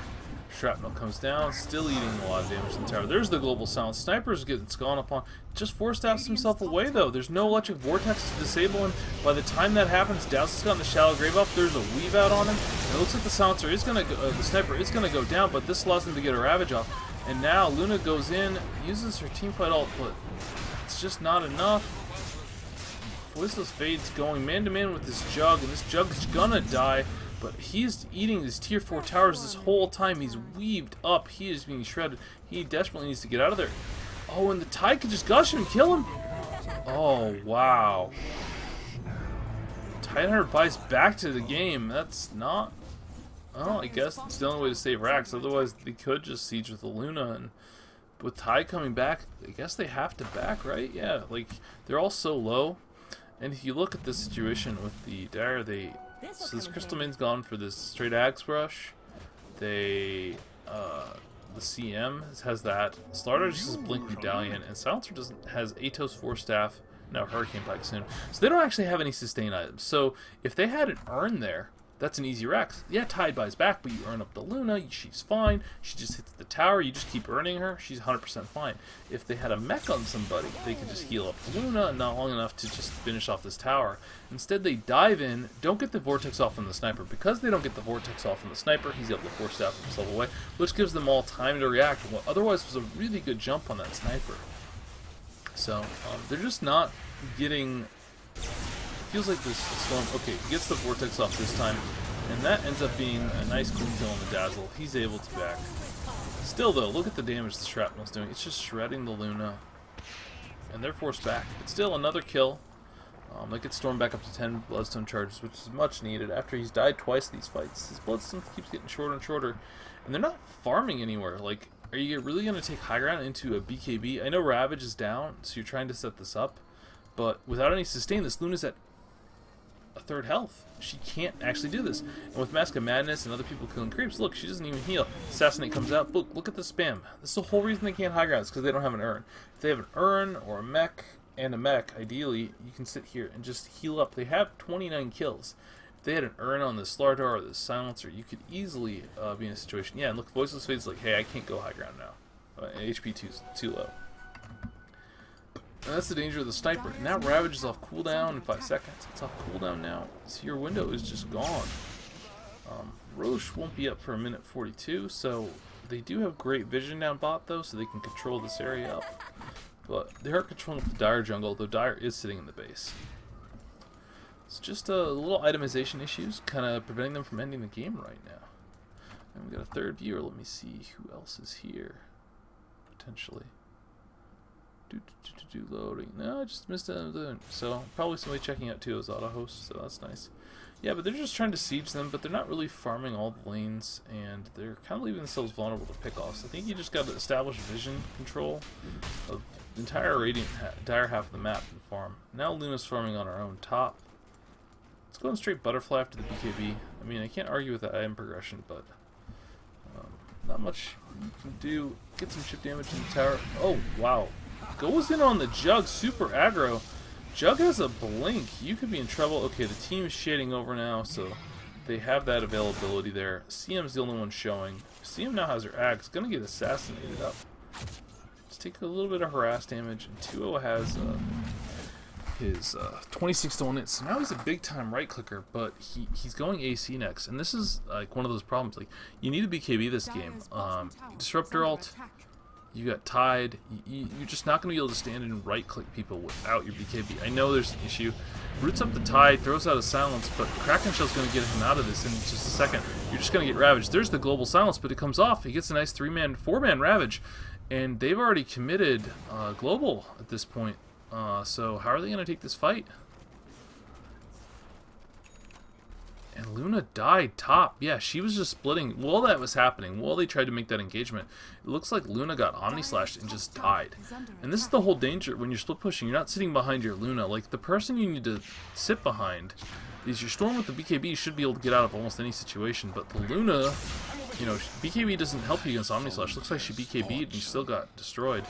Shrapnel comes down, still eating a lot of damage in the tower. There's the Global Silence. Sniper's gets gone upon. Just 4-staffs himself away though. There's no Electric Vortex to disable him. By the time that happens, Douse has gotten the Shallow Grave up. There's a Weave out on him. And it looks like the Silencer is gonna go, the Sniper is gonna go down, but this allows him to get a Ravage off. And now Luna goes in, uses her teamfight ult, but it's just not enough. Voiceless Fade's going man-to-man with this Jug, and this Jug's gonna die. But he's eating these tier 4 towers this whole time. He's weaved up. He is being shredded. He desperately needs to get out of there. Oh, and the Tide could just gush him and kill him. Oh, wow. Tide Hunter buys back to the game. That's not... Oh, I guess it's the only way to save Rax. Otherwise, they could just siege with the Luna. And with Tide coming back, I guess they have to back, right? Yeah, like, they're all so low. And if you look at this situation with the Dire, so this Crystal Main's gone for this straight Axe Rush. They the CM has that. Slardar just has Blink Medallion, and Silencer has Atos Force Staff, now Hurricane Pike soon. So they don't actually have any sustain items. So if they had an Urn there, that's an easy Rex. Yeah, Tide buys back, but you earn up the Luna, she's fine. She just hits the tower, you just keep earning her, she's 100% fine. If they had a mech on somebody, they could just heal up the Luna, not long enough to just finish off this tower. Instead, they dive in, don't get the Vortex off on the Sniper. Because they don't get the Vortex off on the Sniper, he's able to force staff himself away, which gives them all time to react, what otherwise was a really good jump on that Sniper. So, they're just not getting... Feels like this Storm, okay, he gets the Vortex off this time, and that ends up being a nice clean kill on the Dazzle. He's able to back. Still though, look at the damage the Shrapnel's doing. It's just shredding the Luna, and they're forced back. But still, another kill. They get Storm back up to 10 Bloodstone charges, which is much needed after he's died twice in these fights. His Bloodstone keeps getting shorter and shorter, and they're not farming anywhere. Like, are you really going to take high ground into a BKB? I know Ravage is down, so you're trying to set this up, but without any sustain, this Luna's at a third health. She can't actually do this. And with Mask of Madness and other people killing creeps, look, she doesn't even heal. Assassinate comes out. Look at the spam. This is the whole reason they can't high ground, is because they don't have an Urn. If they have an Urn or a mech and a mech, ideally, you can sit here and just heal up. They have 29 kills. If they had an Urn on this Slardar or this Silencer, you could easily be in a situation. Yeah, and look, Voiceless Fade's like, hey, I can't go high ground now. HP too low. And that's the danger of the Sniper. Now Ravage is off cooldown in 5 seconds. It's off cooldown now. So your window is just gone. Roche won't be up for a minute 42, so they do have great vision down bot though, so they can control this area up. But they are controlling the Dire jungle, though Dire is sitting in the base. It's just a little itemization issues, kind of preventing them from ending the game right now. And we got a third viewer. Let me see who else is here. Potentially. Loading. No, I just missed it. So probably somebody checking out too as auto host, so that's nice. Yeah, but they're just trying to siege them, but they're not really farming all the lanes, and they're kind of leaving themselves vulnerable to pickoffs. I think you just got to establish vision control of the entire Dire half of the map and farm. Now Luna's farming on our own top. Let's go straight Butterfly after the BKB. I mean, I can't argue with that item progression, but not much you can do. Get some chip damage in the tower. Oh, wow. Goes in on the Jug, super aggro. Jug has a blink. You could be in trouble. Okay, the team is shading over now, so they have that availability there. CM's the only one showing. CM now has her ag. It's going to get assassinated up. Let's take a little bit of harass damage, and 2-0 has his 26 to 1 hit. So now he's a big time right clicker, but he's going AC next, and this is like one of those problems. Like, you need a BKB this game. Disruptor ult. You got Tide. You're just not going to be able to stand and right-click people without your BKB. I know there's an issue. Roots up the Tide, throws out a Silence, but Kraken Shell's going to get him out of this in just a second. You're just going to get Ravaged. There's the Global Silence, but it comes off. He gets a nice 3-man, 4-man Ravage, and they've already committed Global at this point. So how are they going to take this fight? And Luna died top. Yeah, she was just splitting. While that was happening, while they tried to make that engagement, it looks like Luna got Omni-Slashed and just died. And this is the whole danger when you're split pushing. You're not sitting behind your Luna. Like, the person you need to sit behind is your Storm with the BKB. You should be able to get out of almost any situation. But the Luna, you know, BKB doesn't help you against Omni-Slash. Looks like she BKB'd and still got destroyed.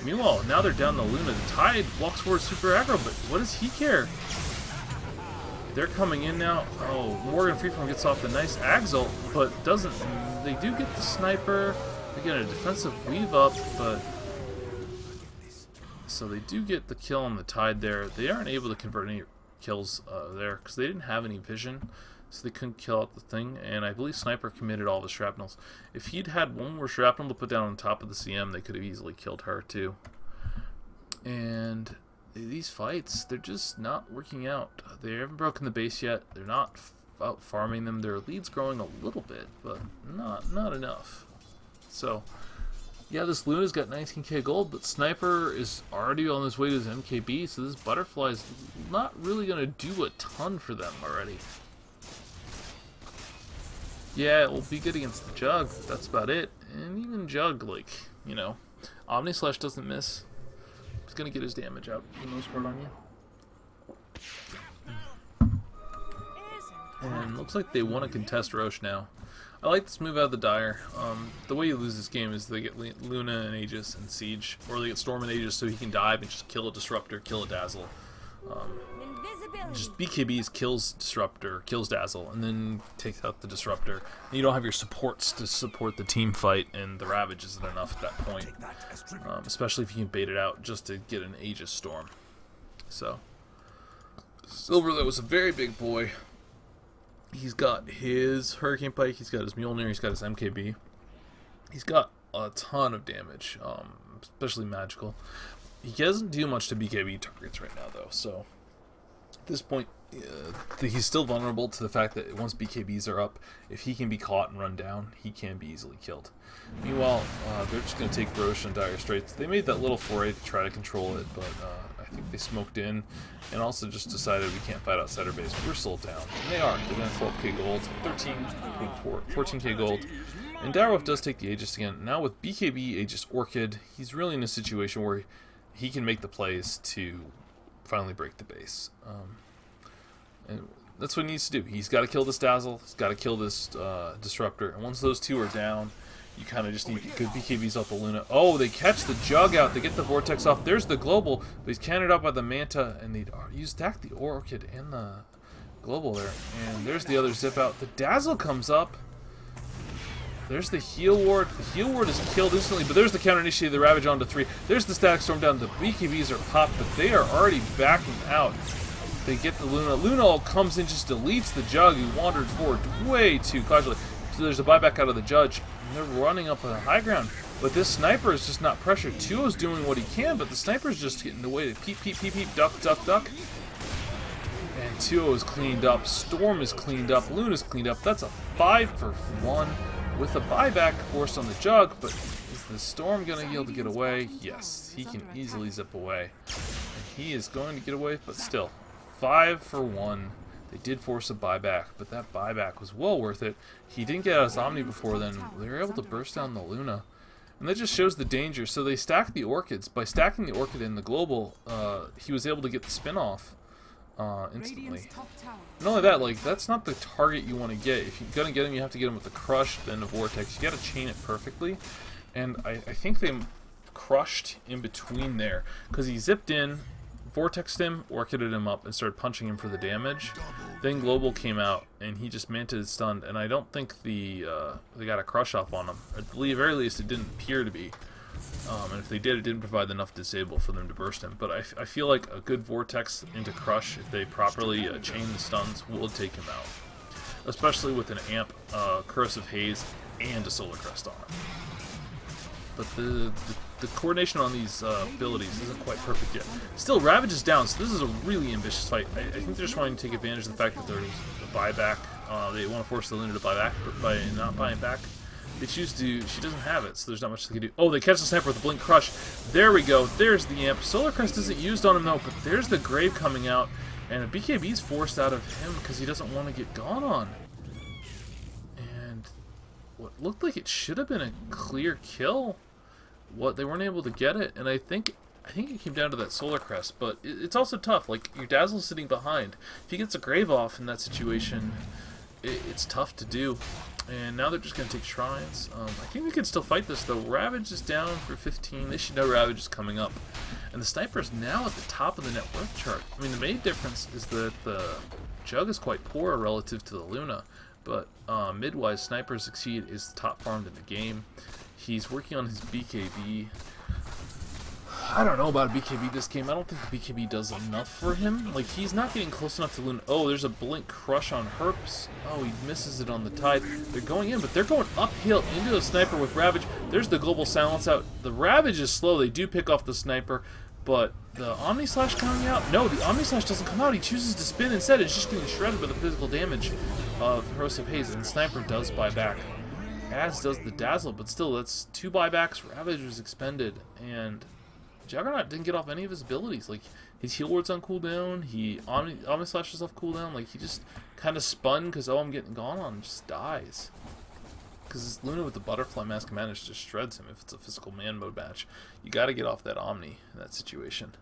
Meanwhile, now they're down the Luna. The Tide walks forward super aggro, but what does he care? They're coming in now. Oh, Morgan Freeform gets off the nice Axel, but doesn't. They do get the Sniper. They get a defensive weave up, but so they do get the kill on the Tide there. They aren't able to convert any kills there because they didn't have any vision, so they couldn't kill out the thing. And I believe Sniper committed all the shrapnels. If he'd had one more shrapnel to put down on top of the CM, they could have easily killed her too. And these fights, they're just not working out. They haven't broken the base yet. They're not out farming them. Their lead's growing a little bit, but not enough. So, yeah, this Luna's got 19k gold, but Sniper is already on his way to his MKB, so this Butterfly's not really going to do a ton for them already. Yeah, it will be good against the Jug. That's about it. And even Jug, like, you know, Omni-Slash doesn't miss. He's going to get his damage out for the most part on you. And looks like they want to contest Roche now. I like this move out of the Dire. The way you lose this game is they get Luna and Aegis and Siege, or they get Storm and Aegis so he can dive and just kill a Disruptor, kill a Dazzle. Just BKBs kills Disruptor, kills Dazzle, and then takes out the Disruptor. And you don't have your supports to support the team fight, and the Ravage isn't enough at that point. Especially if you can bait it out just to get an Aegis Storm. So, Silver, though, was a very big boy. He's got his Hurricane Pike, he's got his Mjolnir, he's got his MKB. He's got a ton of damage, especially magical. He doesn't do much to BKB targets right now, though, so at this point, he's still vulnerable to the fact that once BKBs are up, if he can be caught and run down, he can be easily killed. Meanwhile, they're just going to take Roche and Dire Straits. They made that little foray to try to control it, but I think they smoked in and also just decided we can't fight outside our base. We're still down. And they are. They're going to 12k gold, 14k gold. And Direwolf does take the Aegis again. Now with BKB, Aegis, Orchid, he's really in a situation where he can make the plays to finally break the base. And that's what he needs to do. He's got to kill this Dazzle, he's got to kill this Disruptor, and once those two are down, you kind of just need good BKBs off the Luna. Oh, they catch the Jug out, they get the Vortex off. There's the Global, but he's countered out by the Manta, and they stack the Orchid and the Global there. And there's the other Zip out. The Dazzle comes up. There's the Heal Ward. The Heal Ward is killed instantly, but there's the counter initiate, the Ravage onto 3. There's the Static Storm down. The BKBs are popped, but they are already backing out. They get the Luna. Luna comes in, just deletes the Jug, who wandered forward way too cautiously. So there's a buyback out of the Judge, and they're running up a high ground. But this Sniper is just not pressured. 2-0's doing what he can, but the Sniper's just getting away to peep, peep, peep, peep, duck, duck, duck. And 2-0 is cleaned up. Storm is cleaned up. Luna's cleaned up. That's a 5-for-1 with a buyback forced on the Jug, but is the Storm going to be able to get away? Yes, he can easily zip away. And he is going to get away, but still, 5-for-1. They did force a buyback, but that buyback was well worth it. He didn't get out his Omni before then. They were able to burst down the Luna. And that just shows the danger. So they stacked the Orchids. By stacking the Orchid in the Global, he was able to get the spin off instantly. Not only that, like, that's not the target you want to get. If you're going to get him, you have to get him with the Crush, then the Vortex. You got to chain it perfectly. And I think they crushed in between there, because he zipped in, Vortexed him, Orchided him up, and started punching him for the damage. Then Global came out, and he just manted stunned, and I don't think they got a Crush off on him. At the very least, it didn't appear to be. And if they did, it didn't provide enough disable for them to burst him. But I feel like a good Vortex into Crush, if they properly chain the stuns, will take him out. Especially with an Amp, Corrosive Haze, and a Solar Crest on it. But the coordination on these abilities isn't quite perfect yet. Still, Ravage is down, so this is a really ambitious fight. I think they're just wanting to take advantage of the fact that there's a buyback. They want to force the Luna to buy back, but by not buying back, they choose to. She doesn't have it, so there's not much they can do. Oh, they catch the Sniper with the Blink Crush. There we go. There's the Amp. Solar Crest isn't used on him, though, but there's the Grave coming out, and a BKB's forced out of him because he doesn't want to get gone on. And what looked like it should have been a clear kill, they weren't able to get it, and I think it came down to that Solar Crest, but it's also tough. Like, your Dazzle's sitting behind. If he gets a Grave off in that situation, it's tough to do. And now they're just going to take Shrines. I think they can still fight this, though. Ravage is down for 15. They should know Ravage is coming up. And the Sniper is now at the top of the net worth chart. I mean, the main difference is that the Jug is quite poor relative to the Luna, but mid-wise, Sniper Succeed is top farmed in the game. He's working on his BKB. I don't know about a BKB this game. I don't think the BKB does enough for him. Like, he's not getting close enough to Luna. Oh, there's a Blink Crush on Herps. Oh, he misses it on the Tide. They're going in, but they're going uphill into the Sniper with Ravage. There's the Global Silence out. The Ravage is slow. They do pick off the Sniper, but the Omni Slash coming out? No, the Omni Slash doesn't come out. He chooses to spin instead. It's just getting shredded by the physical damage of Corrosive Haze, and Sniper does buy back, as does the Dazzle, but still, that's 2 buybacks. Ravage was expended, and Juggernaut didn't get off any of his abilities. Like, his Heal Ward's on cooldown, Omni Slash is off cooldown, like, he just kind of spun because, oh, I'm getting gone on, and just dies. Because this Luna with the Butterfly Mask of Madness just shreds him if it's a physical man mode match. You got to get off that Omni in that situation.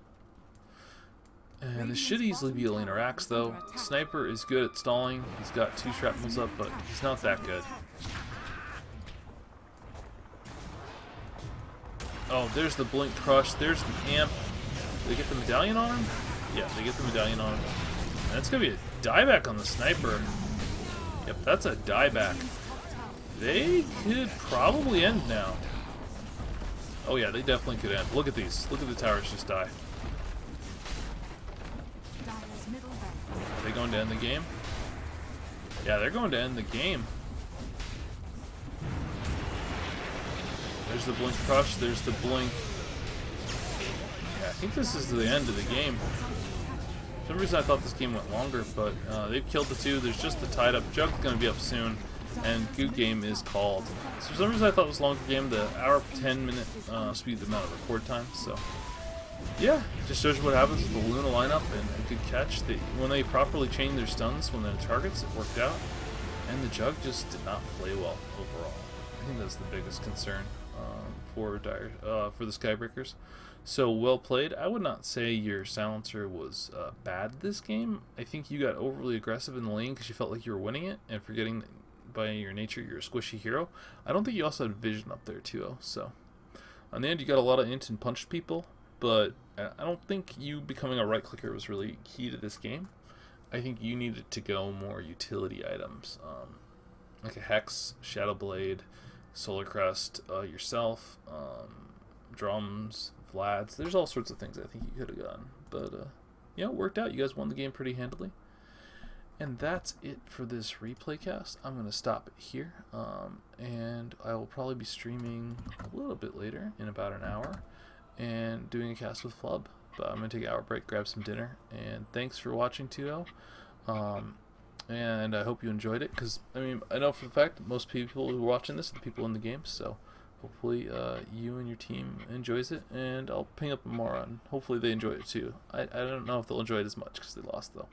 And this should easily be a laner axe, though. Sniper is good at stalling. He's got 2 shrapnels up, but he's not that good. Oh, there's the Blink Crush. There's the Amp. Did they get the medallion on him? Yeah, they get the medallion on him. And that's going to be a dieback on the Sniper. Yep, that's a dieback. They could probably end now. Oh yeah, they definitely could end. Look at these. Look at the towers just die. Are they going to end the game? Yeah, they're going to end the game. There's the Blink Crush. There's the Blink. Yeah, I think this is the end of the game. For some reason I thought this game went longer, but they've killed the 2. There's just the tied up. Jug's going to be up soon, and Goot game is called. So for some reason I thought it was a longer game. The hour 10-minute speed the amount of record time. So yeah, it just shows you what happens with the Luna lineup and a good catch. When they properly chained their stuns when they're targets, it worked out. And the Jug just did not play well overall. I think that's the biggest concern for Dire, for the Skybreakers. So well played. I would not say your silencer was bad this game. I think you got overly aggressive in the lane because you felt like you were winning it and forgetting that by your nature you're a squishy hero. I don't think you also had vision up there too. So on the end you got a lot of int and punched people, but I don't think you becoming a right clicker was really key to this game. I think you needed to go more utility items, like a Hex, Shadow Blade, Solar Crest, yourself, drums, Vlads. There's all sorts of things I think you could have gotten, but yeah, it worked out. You guys won the game pretty handily, and that's it for this replay cast. I'm gonna stop it here, and I will probably be streaming a little bit later in about an hour and doing a cast with Flub. But I'm gonna take an hour break, grab some dinner, and thanks for watching 2L. And I hope you enjoyed it, because I mean, I know for a fact most people who are watching this are the people in the game, so hopefully you and your team enjoys it, and I'll ping up more on. Hopefully they enjoy it too. I don't know if they'll enjoy it as much because they lost though.